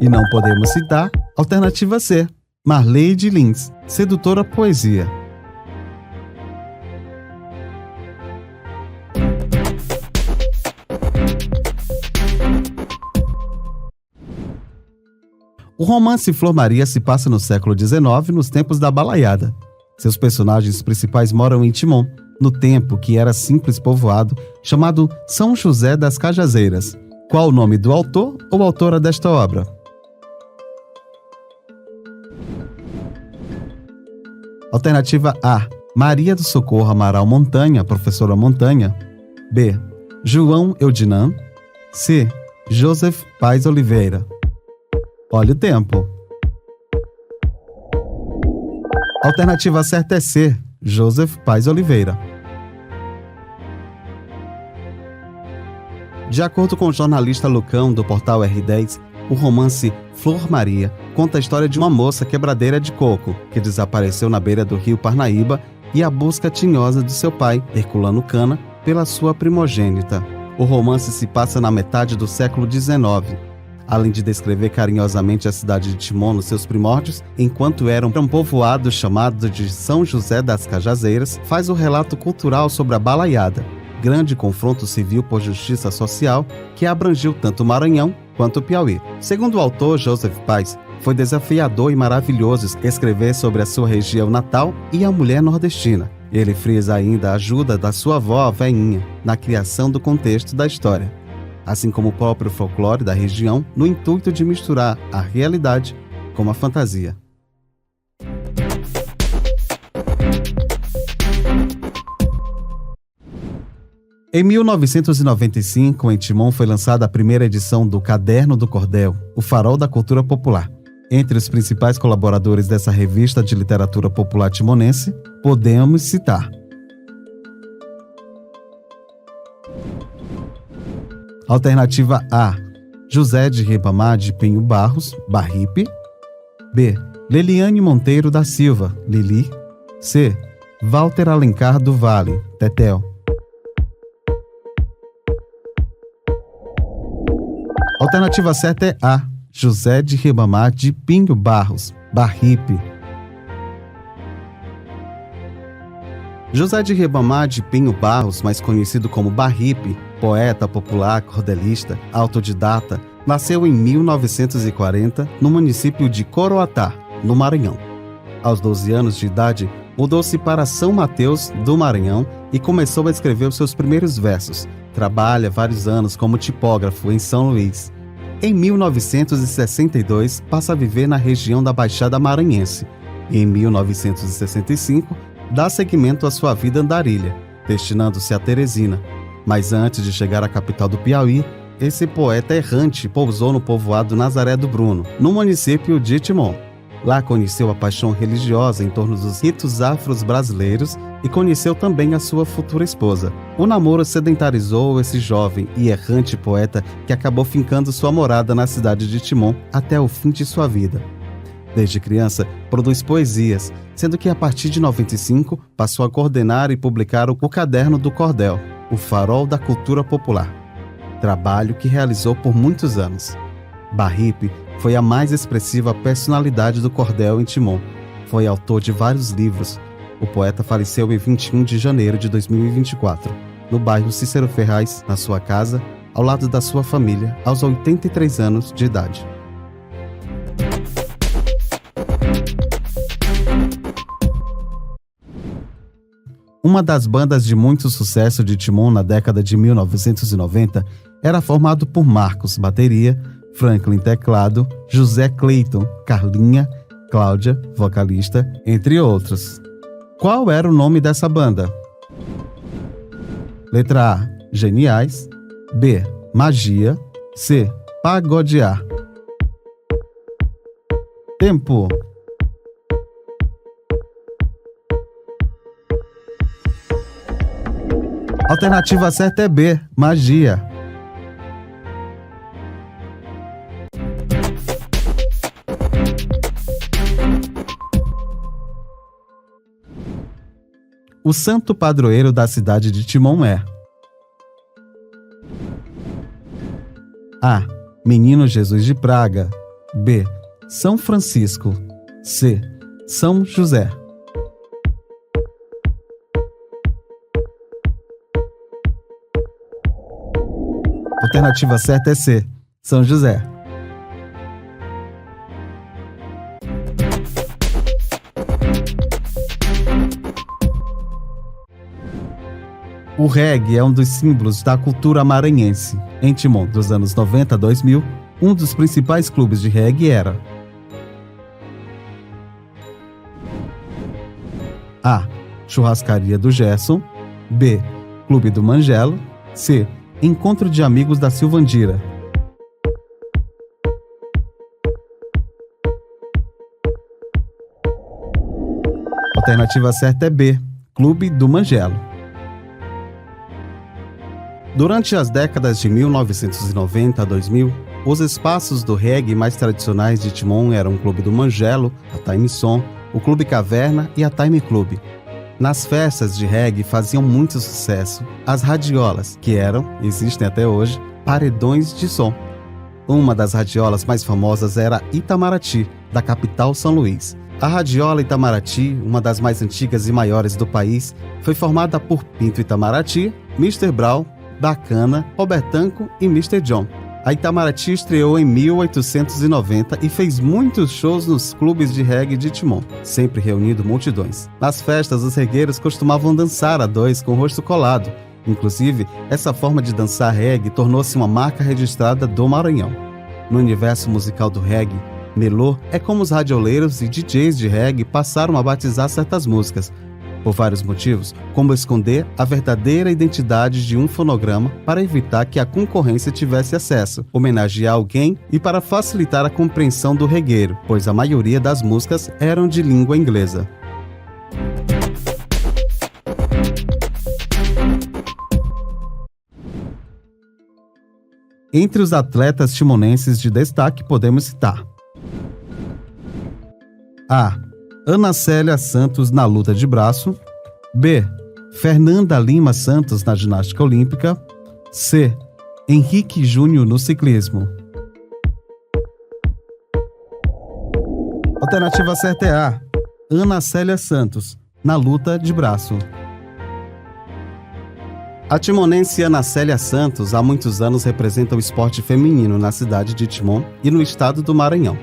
E não podemos citar alternativa C. Marleide Lins, Sedutora, Poesia. O romance Flor Maria se passa no século XIX, nos tempos da balaiada. Seus personagens principais moram em Timon, no tempo que era simples povoado, chamado São José das Cajazeiras. Qual o nome do autor ou autora desta obra? Alternativa A. Maria do Socorro Amaral Montanha, professora Montanha. B. João Eudinan. C. Joseph Paes Oliveira. Olha o tempo. Alternativa certa é C. Joseph Paes Oliveira. De acordo com o jornalista Lucão, do portal R10, o romance Flor Maria conta a história de uma moça quebradeira de coco que desapareceu na beira do rio Parnaíba e a busca tinhosa de seu pai, Herculano Cana, pela sua primogênita. O romance se passa na metade do século XIX. Além de descrever carinhosamente a cidade de Timon nos seus primórdios, enquanto era um povoado chamado de São José das Cajazeiras, faz o relato cultural sobre a balaiada, grande confronto civil por justiça social que abrangiu tanto o Maranhão quanto o Piauí. Segundo o autor Joseph Paes, foi desafiador e maravilhoso escrever sobre a sua região natal e a mulher nordestina. Ele frisa ainda a ajuda da sua avó, a Veinha, na criação do contexto da história, assim como o próprio folclore da região, no intuito de misturar a realidade como a fantasia. Em 1995, em Timon foi lançada a primeira edição do Caderno do Cordel, o farol da cultura popular. Entre os principais colaboradores dessa revista de literatura popular timonense, podemos citar Alternativa A, José de Ribamar de Pinho Barros, Barripe. B, Leliane Monteiro da Silva, Lili. C, Walter Alencar do Vale, Tetel. Alternativa certa é A, José de Ribamar de Pinho Barros, Barripe. José de Ribamar de Pinho Barros, mais conhecido como Barripe, poeta popular, cordelista, autodidata, nasceu em 1940 no município de Coroatá, no Maranhão. Aos 12 anos de idade, mudou-se para São Mateus do Maranhão e começou a escrever os seus primeiros versos. Trabalha vários anos como tipógrafo em São Luís. Em 1962, passa a viver na região da Baixada Maranhense. E em 1965, dá seguimento à sua vida andarilha, destinando-se a Teresina. Mas antes de chegar à capital do Piauí, esse poeta errante pousou no povoado Nazaré do Bruno, no município de Timon. Lá conheceu a paixão religiosa em torno dos ritos afros brasileiros e conheceu também a sua futura esposa. O namoro sedentarizou esse jovem e errante poeta que acabou fincando sua morada na cidade de Timon até o fim de sua vida. Desde criança, produz poesias, sendo que a partir de 95 passou a coordenar e publicar o Caderno do Cordel, o farol da cultura popular. Trabalho que realizou por muitos anos. Barripe foi a mais expressiva personalidade do cordel em Timon. Foi autor de vários livros. O poeta faleceu em 21 de janeiro de 2024, no bairro Cícero Ferraz, na sua casa, ao lado da sua família, aos 83 anos de idade. Uma das bandas de muito sucesso de Timon na década de 1990 era formado por Marcos, bateria, Franklin, teclado, José Cleiton, Carlinha, Cláudia, vocalista, entre outros. Qual era o nome dessa banda? Letra A, Geniais. B, Magia. C, Pagodear. Tempo. Alternativa certa é B, Magia. O santo padroeiro da cidade de Timon é A, Menino Jesus de Praga. B, São Francisco. C, São José. Alternativa certa é C, São José. O reggae é um dos símbolos da cultura maranhense. Em Timon, dos anos 90 a 2000, um dos principais clubes de reggae era A, Churrascaria do Gerson. B, Clube do Mangelo. C, Encontro de Amigos da Silvandira. Alternativa certa é B, Clube do Mangelo. Durante as décadas de 1990 a 2000, os espaços do reggae mais tradicionais de Timon eram o Clube do Mangelo, a Time Som, o Clube Caverna e a Time Club. Nas festas de reggae faziam muito sucesso as radiolas, que eram, existem até hoje, paredões de som. Uma das radiolas mais famosas era Itamaraty, da capital São Luís. A radiola Itamaraty, uma das mais antigas e maiores do país, foi formada por Pinto Itamaraty, Mr. Brown, Bacana, Robertanco e Mr. John. A Itamaraty estreou em 1890 e fez muitos shows nos clubes de reggae de Timon, sempre reunindo multidões. Nas festas, os regueiros costumavam dançar a dois com o rosto colado. Inclusive, essa forma de dançar reggae tornou-se uma marca registrada do Maranhão. No universo musical do reggae, Melô é como os radioleiros e DJs de reggae passaram a batizar certas músicas, por vários motivos, como esconder a verdadeira identidade de um fonograma para evitar que a concorrência tivesse acesso, homenagear alguém e para facilitar a compreensão do regueiro, pois a maioria das músicas eram de língua inglesa. Entre os atletas timonenses de destaque podemos citar A. Ana Célia Santos na luta de braço. B. Fernanda Lima Santos na ginástica olímpica. C. Henrique Júnior no ciclismo. Alternativa certa é A. Ana Célia Santos na luta de braço. A timonense Ana Célia Santos há muitos anos representa o esporte feminino na cidade de Timon e no estado do Maranhão.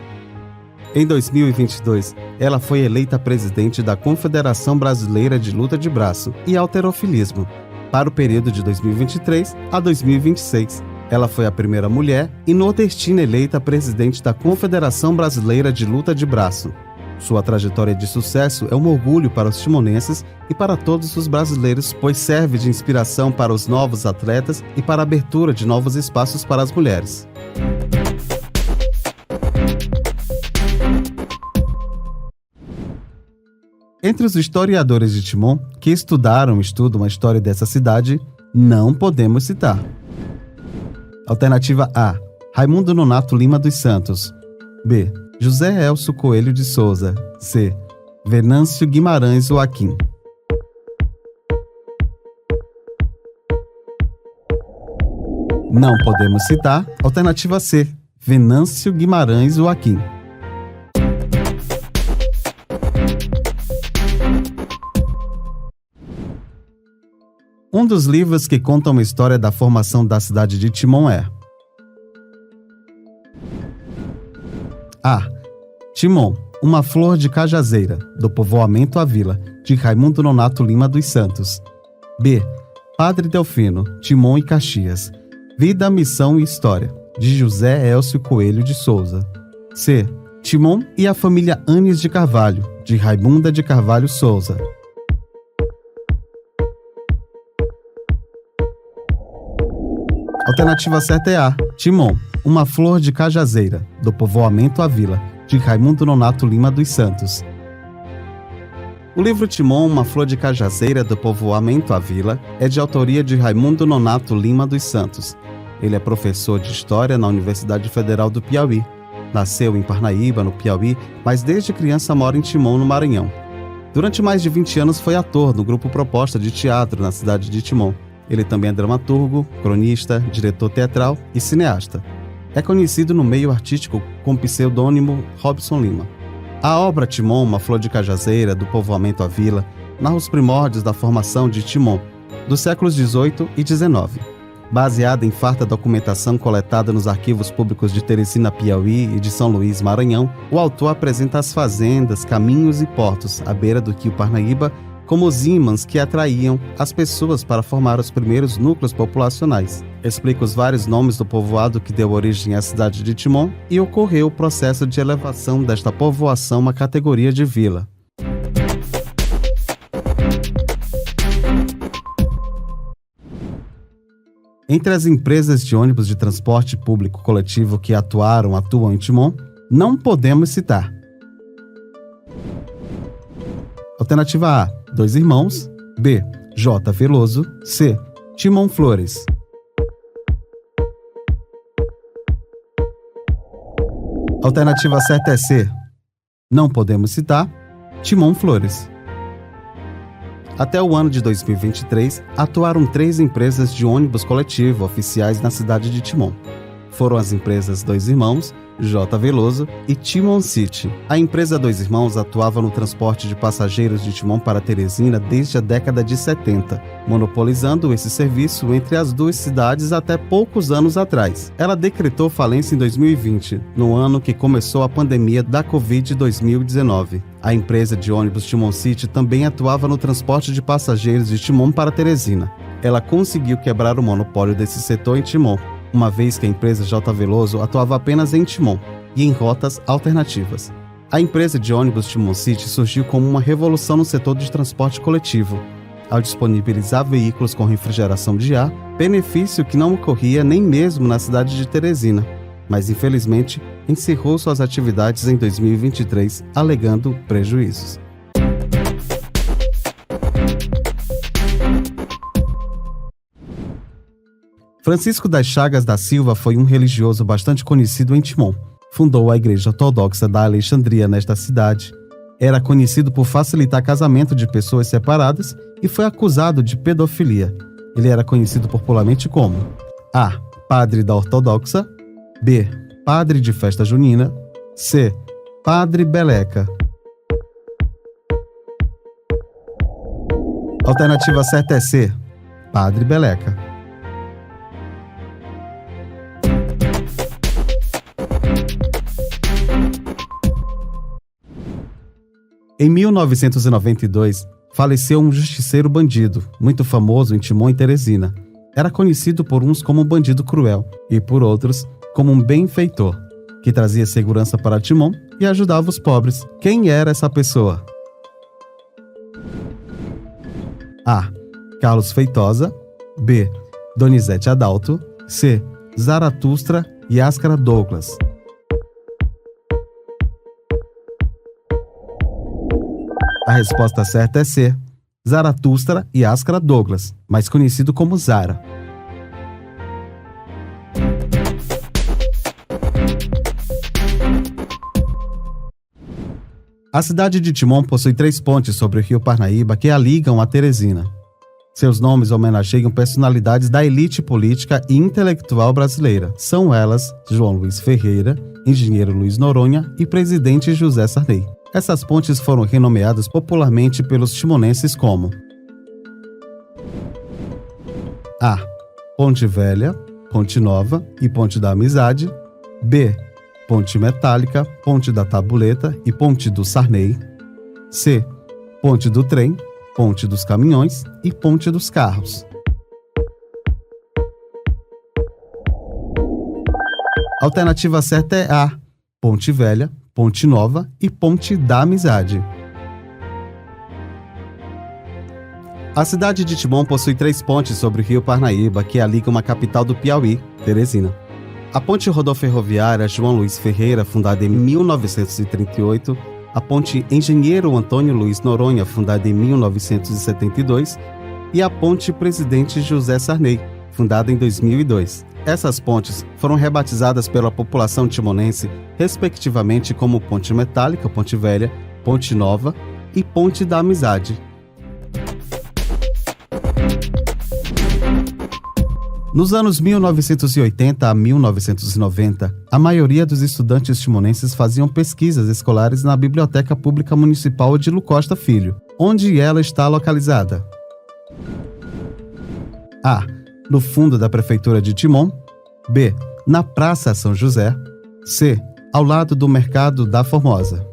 Em 2022, ela foi eleita presidente da Confederação Brasileira de Luta de Braço e Halterofilismo para o período de 2023 a 2026. Ela foi a primeira mulher e nordestina eleita presidente da Confederação Brasileira de Luta de Braço. Sua trajetória de sucesso é um orgulho para os timonenses e para todos os brasileiros, pois serve de inspiração para os novos atletas e para a abertura de novos espaços para as mulheres. Entre os historiadores de Timon que estudam a história dessa cidade, não podemos citar. Alternativa A. Raimundo Nonato Lima dos Santos. B. José Elcio Coelho de Souza. C. Venâncio Guimarães Joaquim. Não podemos citar. Alternativa C. Venâncio Guimarães Joaquim. Um dos livros que contam a história da formação da cidade de Timon é A. Timon, uma flor de cajazeira, do povoamento à vila, de Raimundo Nonato Lima dos Santos. B. Padre Delfino, Timon e Caxias, Vida, Missão e História, de José Elcio Coelho de Souza. C. Timon e a família Anes de Carvalho, de Raimunda de Carvalho Souza. Alternativa certa é A. Timon, uma flor de cajazeira, do povoamento à vila, de Raimundo Nonato Lima dos Santos. O livro Timon, uma flor de cajazeira, do povoamento à vila, é de autoria de Raimundo Nonato Lima dos Santos. Ele é professor de História na Universidade Federal do Piauí. Nasceu em Parnaíba, no Piauí, mas desde criança mora em Timon, no Maranhão. Durante mais de 20 anos foi ator no grupo Proposta de Teatro na cidade de Timon. Ele também é dramaturgo, cronista, diretor teatral e cineasta. É conhecido no meio artístico com o pseudônimo Robson Lima. A obra Timon, uma flor de cajazeira, do povoamento à vila, narra os primórdios da formação de Timon, dos séculos XVIII e XIX. Baseada em farta documentação coletada nos arquivos públicos de Teresina, Piauí e de São Luís, Maranhão, o autor apresenta as fazendas, caminhos e portos à beira do rio Parnaíba como os ímãs que atraíam as pessoas para formar os primeiros núcleos populacionais. Explica os vários nomes do povoado que deu origem à cidade de Timon e ocorreu o processo de elevação desta povoação à categoria de vila. Entre as empresas de ônibus de transporte público coletivo que atuam em Timon, não podemos citar. Alternativa A. Dois Irmãos. B. J. Veloso. C. Timon Flores. Alternativa certa é C. Não podemos citar. Timon Flores. Até o ano de 2023, atuaram 3 empresas de ônibus coletivo oficiais na cidade de Timon. Foram as empresas Dois Irmãos, J. Veloso e Timon City. A empresa Dois Irmãos atuava no transporte de passageiros de Timon para Teresina desde a década de 70, monopolizando esse serviço entre as duas cidades até poucos anos atrás. Ela decretou falência em 2020, no ano que começou a pandemia da Covid-19. A empresa de ônibus Timon City também atuava no transporte de passageiros de Timon para Teresina. Ela conseguiu quebrar o monopólio desse setor em Timon, uma vez que a empresa J. Veloso atuava apenas em Timon. e em rotas alternativas. A empresa de ônibus Timon City surgiu como uma revolução no setor de transporte coletivo, ao disponibilizar veículos com refrigeração de ar, benefício que não ocorria nem mesmo na cidade de Teresina, mas infelizmente encerrou suas atividades em 2023, alegando prejuízos. Francisco das Chagas da Silva foi um religioso bastante conhecido em Timon. Fundou a Igreja Ortodoxa da Alexandria nesta cidade. Era conhecido por facilitar casamento de pessoas separadas e foi acusado de pedofilia. Ele era conhecido popularmente como A. Padre da Ortodoxa, B. Padre de festa junina, C. Padre Beleca. Alternativa certa é C. Padre Beleca. Em 1992, faleceu um justiceiro bandido, muito famoso em Timon e Teresina. Era conhecido por uns como um bandido cruel e por outros como um benfeitor, que trazia segurança para Timon e ajudava os pobres. Quem era essa pessoa? A. Carlos Feitosa, B. Donizete Adalto, C. Zaratustra e Ascara Douglas. A resposta certa é C. Zaratustra e Ascara Douglas, mais conhecido como Zara. A cidade de Timon possui 3 pontes sobre o rio Parnaíba que a ligam a Teresina. Seus nomes homenageiam personalidades da elite política e intelectual brasileira. São elas João Luiz Ferreira, engenheiro Luiz Noronha e presidente José Sarney. Essas pontes foram renomeadas popularmente pelos timonenses como A. Ponte Velha, Ponte Nova e Ponte da Amizade, B. Ponte Metálica, Ponte da Tabuleta e Ponte do Sarney, C. Ponte do Trem, Ponte dos Caminhões e Ponte dos Carros. A alternativa certa é A. Ponte Velha, Ponte Nova e Ponte da Amizade. A cidade de Timon possui 3 pontes sobre o rio Parnaíba que a ligam à capital do Piauí, Teresina. A ponte rodoferroviária João Luiz Ferreira, fundada em 1938, a ponte Engenheiro Antônio Luiz Noronha, fundada em 1972, e a ponte Presidente José Sarney, fundada em 2002. Essas pontes foram rebatizadas pela população timonense, respectivamente como Ponte Metálica, Ponte Velha, Ponte Nova e Ponte da Amizade. Nos anos 1980 a 1990, a maioria dos estudantes timonenses faziam pesquisas escolares na Biblioteca Pública Municipal Odilo Costa Filho. Onde ela está localizada? A. No fundo da Prefeitura de Timon, B. Na Praça São José, C. Ao lado do Mercado da Formosa.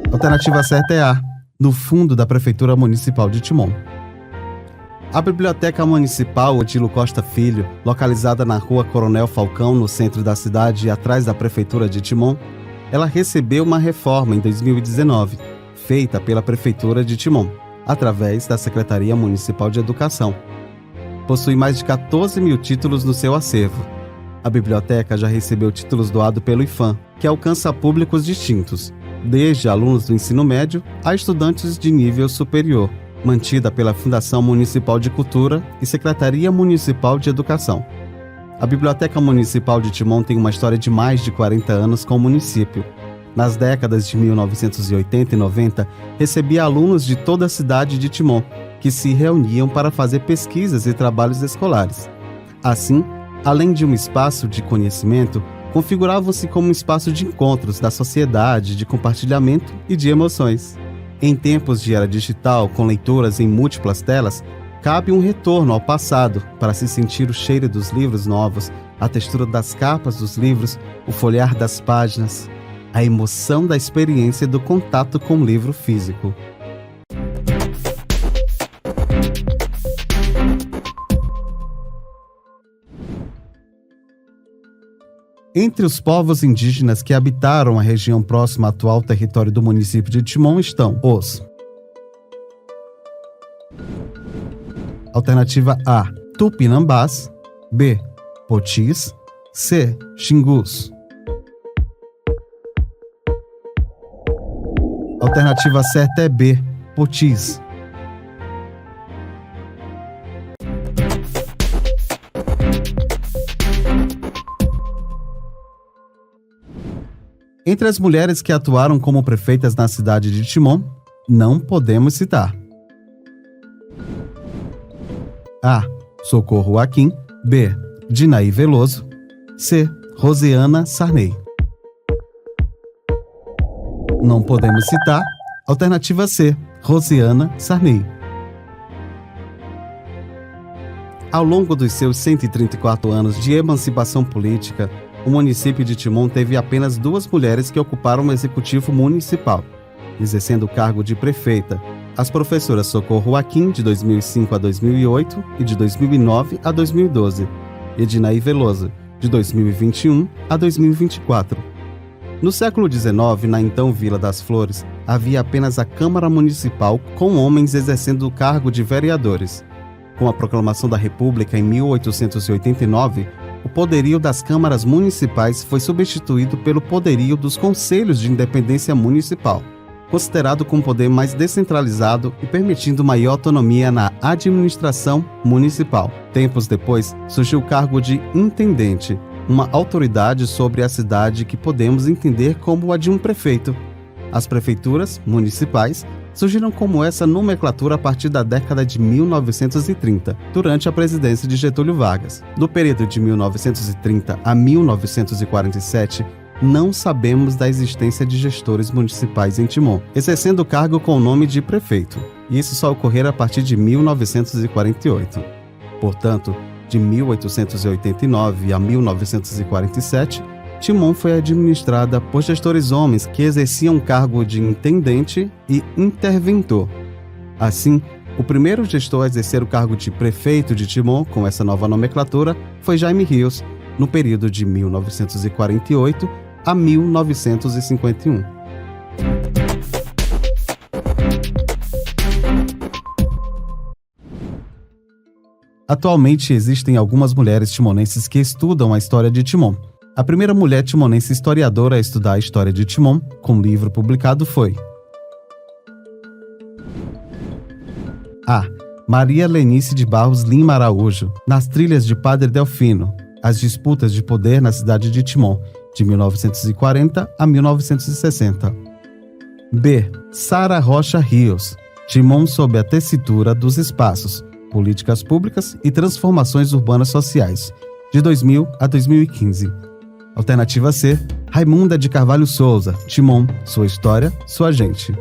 A alternativa certa é A. No fundo da Prefeitura Municipal de Timon. A Biblioteca Municipal Odilo Costa Filho, localizada na Rua Coronel Falcão, no centro da cidade e atrás da Prefeitura de Timon, ela recebeu uma reforma em 2019, feita pela Prefeitura de Timon, através da Secretaria Municipal de Educação. Possui mais de 14 mil títulos no seu acervo. A biblioteca já recebeu títulos doados pelo IFAM, que alcança públicos distintos, desde alunos do ensino médio a estudantes de nível superior, mantida pela Fundação Municipal de Cultura e Secretaria Municipal de Educação. A Biblioteca Municipal de Timon tem uma história de mais de 40 anos com o município. Nas décadas de 1980 e 90, recebia alunos de toda a cidade de Timon, que se reuniam para fazer pesquisas e trabalhos escolares. Assim, além de um espaço de conhecimento, configuravam-se como um espaço de encontros da sociedade, de compartilhamento e de emoções. Em tempos de era digital, com leituras em múltiplas telas, cabe um retorno ao passado para se sentir o cheiro dos livros novos, a textura das capas dos livros, o folhear das páginas, a emoção da experiência do contato com o livro físico. Entre os povos indígenas que habitaram a região próxima ao atual território do município de Timon estão os: Alternativa A, Tupinambás. B, Potis. C, Xingus. Alternativa certa é B, Potis. Entre as mulheres que atuaram como prefeitas na cidade de Timon, não podemos citar: A, Socorro Aquim. B, Dinaí Veloso. C, Rosiana Sarney. Não podemos citar. Alternativa C, Rosiana Sarney. Ao longo dos seus 134 anos de emancipação política, o município de Timon teve apenas 2 mulheres que ocuparam o executivo municipal, exercendo o cargo de prefeita: as professoras Socorro Aquim, de 2005 a 2008 e de 2009 a 2012, e Dinaí Veloso, de 2021 a 2024. No século XIX, na então Vila das Flores, havia apenas a Câmara Municipal com homens exercendo o cargo de vereadores. Com a proclamação da República em 1889, o poderio das câmaras municipais foi substituído pelo poderio dos Conselhos de Independência Municipal, considerado com poder mais descentralizado e permitindo maior autonomia na administração municipal. Tempos depois, surgiu o cargo de intendente, uma autoridade sobre a cidade que podemos entender como a de um prefeito. As prefeituras municipais surgiram como essa nomenclatura a partir da década de 1930, durante a presidência de Getúlio Vargas. Do período de 1930 a 1947, não sabemos da existência de gestores municipais em Timon, exercendo o cargo com o nome de prefeito. E isso só ocorrerá a partir de 1948. Portanto, de 1889 a 1947, Timon foi administrada por gestores homens que exerciam o cargo de intendente e interventor. Assim, o primeiro gestor a exercer o cargo de prefeito de Timon, com essa nova nomenclatura, foi Jaime Rios, no período de 1948 a 1951. Atualmente existem algumas mulheres timonenses que estudam a história de Timon. A primeira mulher timonense historiadora a estudar a história de Timon, com livro publicado, foi A, Maria Lenice de Barros Lima Araújo, Nas Trilhas de Padre Delfino, As Disputas de Poder na Cidade de Timon, de 1940 a 1960. B, Sara Rocha Rios, Timon sob a tessitura dos espaços, Políticas Públicas e Transformações Urbanas Sociais, de 2000 a 2015. Alternativa C, Raimunda de Carvalho Souza, Timon, Sua História, Sua Gente.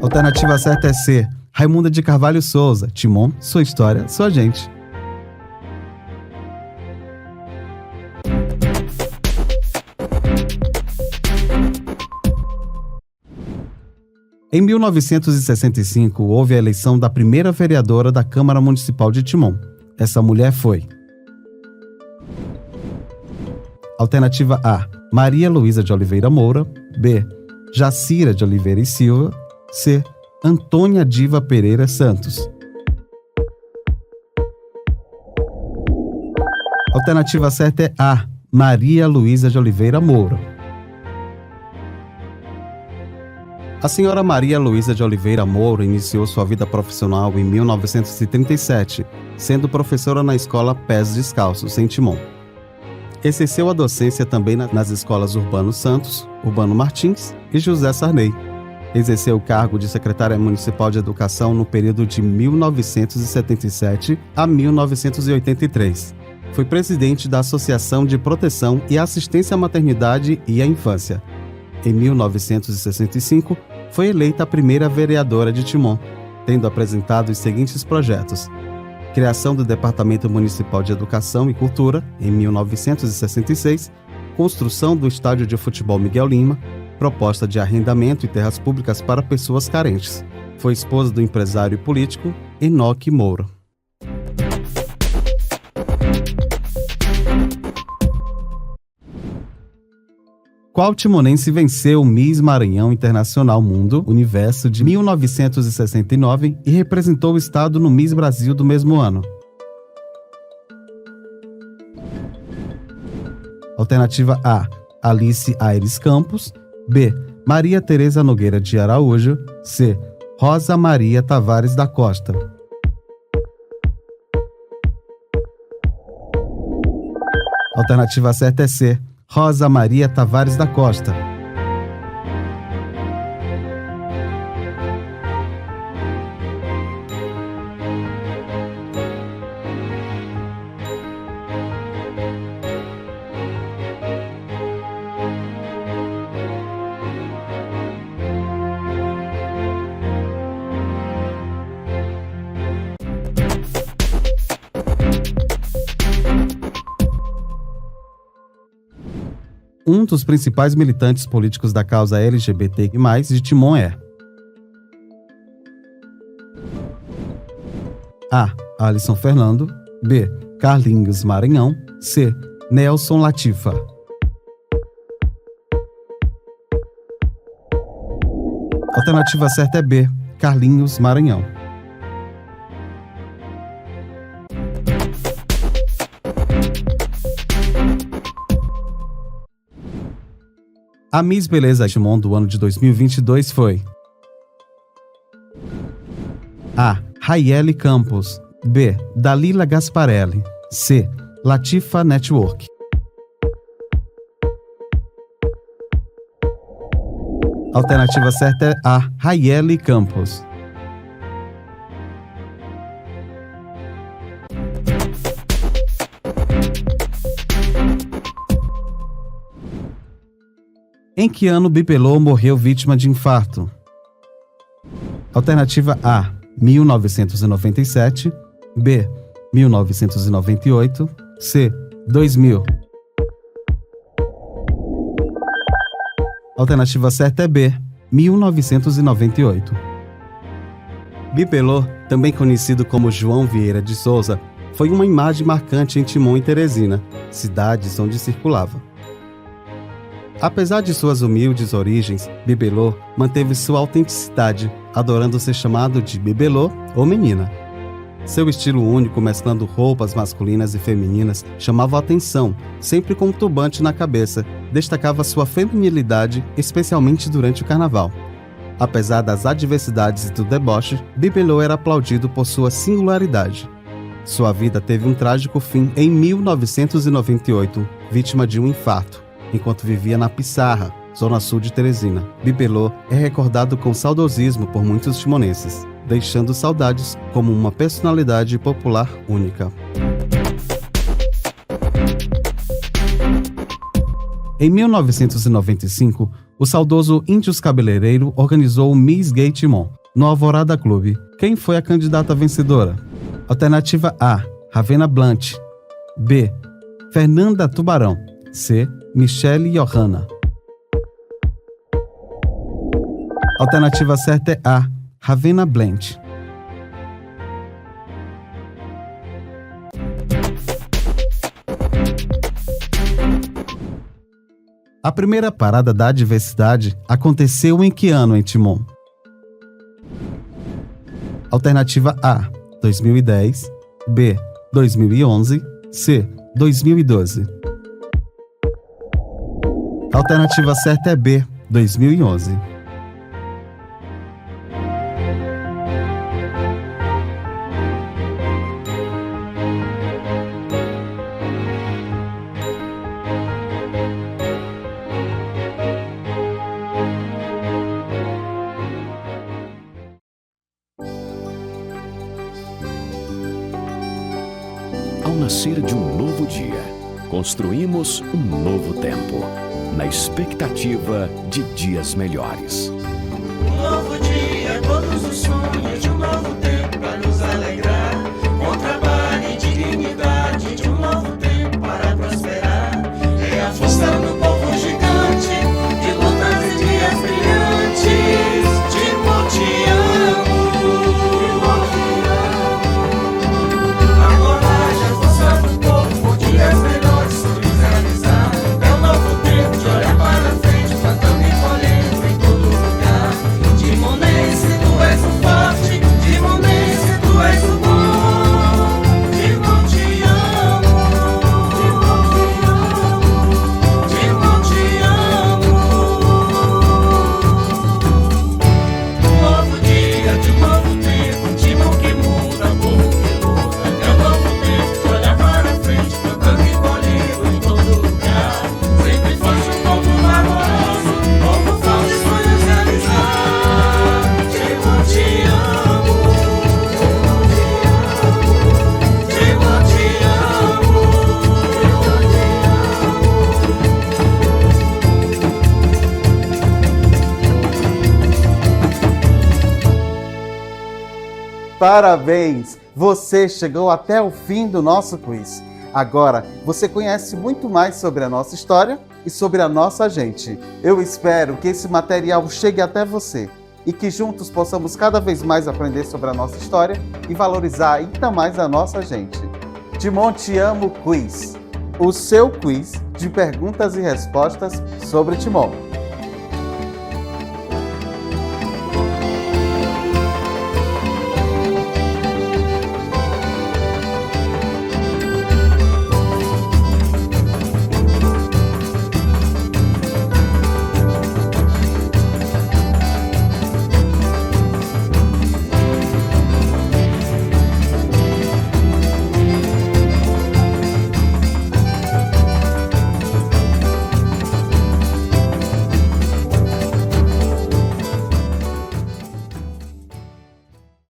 Alternativa certa é C, Raimunda de Carvalho Souza, Timon, Sua História, Sua Gente. Em 1965, houve a eleição da primeira vereadora da Câmara Municipal de Timon. Essa mulher foi Alternativa A, Maria Luísa de Oliveira Moura. B, Jacira de Oliveira e Silva. C, Antônia Diva Pereira Santos. Alternativa certa é A, Maria Luísa de Oliveira Moura. A senhora Maria Luísa de Oliveira Moura iniciou sua vida profissional em 1937, sendo professora na escola Pés Descalços, em Timon. Exerceu a docência também nas escolas Urbano Santos, Urbano Martins e José Sarney. Exerceu o cargo de secretária municipal de educação no período de 1977 a 1983. Foi presidente da Associação de Proteção e Assistência à Maternidade e à Infância. Em 1965, foi eleita a primeira vereadora de Timon, tendo apresentado os seguintes projetos: criação do Departamento Municipal de Educação e Cultura, em 1966, construção do Estádio de Futebol Miguel Lima, proposta de arrendamento e terras públicas para pessoas carentes. Foi esposa do empresário e político Enoque Moura. Qual timonense venceu o Miss Maranhão Internacional Mundo Universo de 1969 e representou o estado no Miss Brasil do mesmo ano? Alternativa A, Alice Aires Campos. B, Maria Tereza Nogueira de Araújo. C, Rosa Maria Tavares da Costa. Alternativa certa é C, Rosa Maria Tavares da Costa. Um dos principais militantes políticos da causa LGBTQ+, de Timon é A. Alisson Fernando. B. Carlinhos Maranhão. C. Nelson Latifa. Alternativa certa é B. Carlinhos Maranhão. A Miss Beleza Timon do ano de 2022 foi A. Raiele Campos. B. Dalila Gasparelli. C. Latifa Network. Alternativa certa é A. Raiele Campos. Em que ano Bibelô morreu vítima de infarto? Alternativa A, 1997. B, 1998. C, 2000. Alternativa certa é B, 1998. Bibelô, também conhecido como João Vieira de Souza, foi uma imagem marcante em Timon e Teresina, cidades onde circulava. Apesar de suas humildes origens, Bibelô manteve sua autenticidade, adorando ser chamado de Bibelô ou menina. Seu estilo único, mesclando roupas masculinas e femininas, chamava a atenção, sempre com um turbante na cabeça, destacava sua feminilidade, especialmente durante o carnaval. Apesar das adversidades e do deboche, Bibelô era aplaudido por sua singularidade. Sua vida teve um trágico fim em 1998, vítima de um infarto, enquanto vivia na Pissarra, zona sul de Teresina. Bibelô é recordado com saudosismo por muitos timonenses, deixando saudades como uma personalidade popular única. Em 1995, o saudoso Índios Cabeleireiro organizou o Miss Gay Timon, no Alvorada Clube. Quem foi a candidata vencedora? Alternativa A, Ravena Blunt. B, Fernanda Tubarão. C, Michele Johanna. Alternativa certa é A, Ravena Blunt. A primeira parada da diversidade aconteceu em que ano em Timon? Alternativa A, 2010. B, 2011. C, 2012. Alternativa certa é B, 2011. Ao nascer de um novo dia, construímos um novo tempo, na expectativa de dias melhores. Um novo dia, todos os sonhos de um novo tempo para nos alegrar, com trabalho e dignidade de um novo tempo para prosperar. É a força do povo gigante, de lutas e dias brilhantes, de te amo. Parabéns! Você chegou até o fim do nosso quiz. Agora, você conhece muito mais sobre a nossa história e sobre a nossa gente. Eu espero que esse material chegue até você e que juntos possamos cada vez mais aprender sobre a nossa história e valorizar ainda mais a nossa gente. Timon Te Amo Quiz, o seu quiz de perguntas e respostas sobre Timon.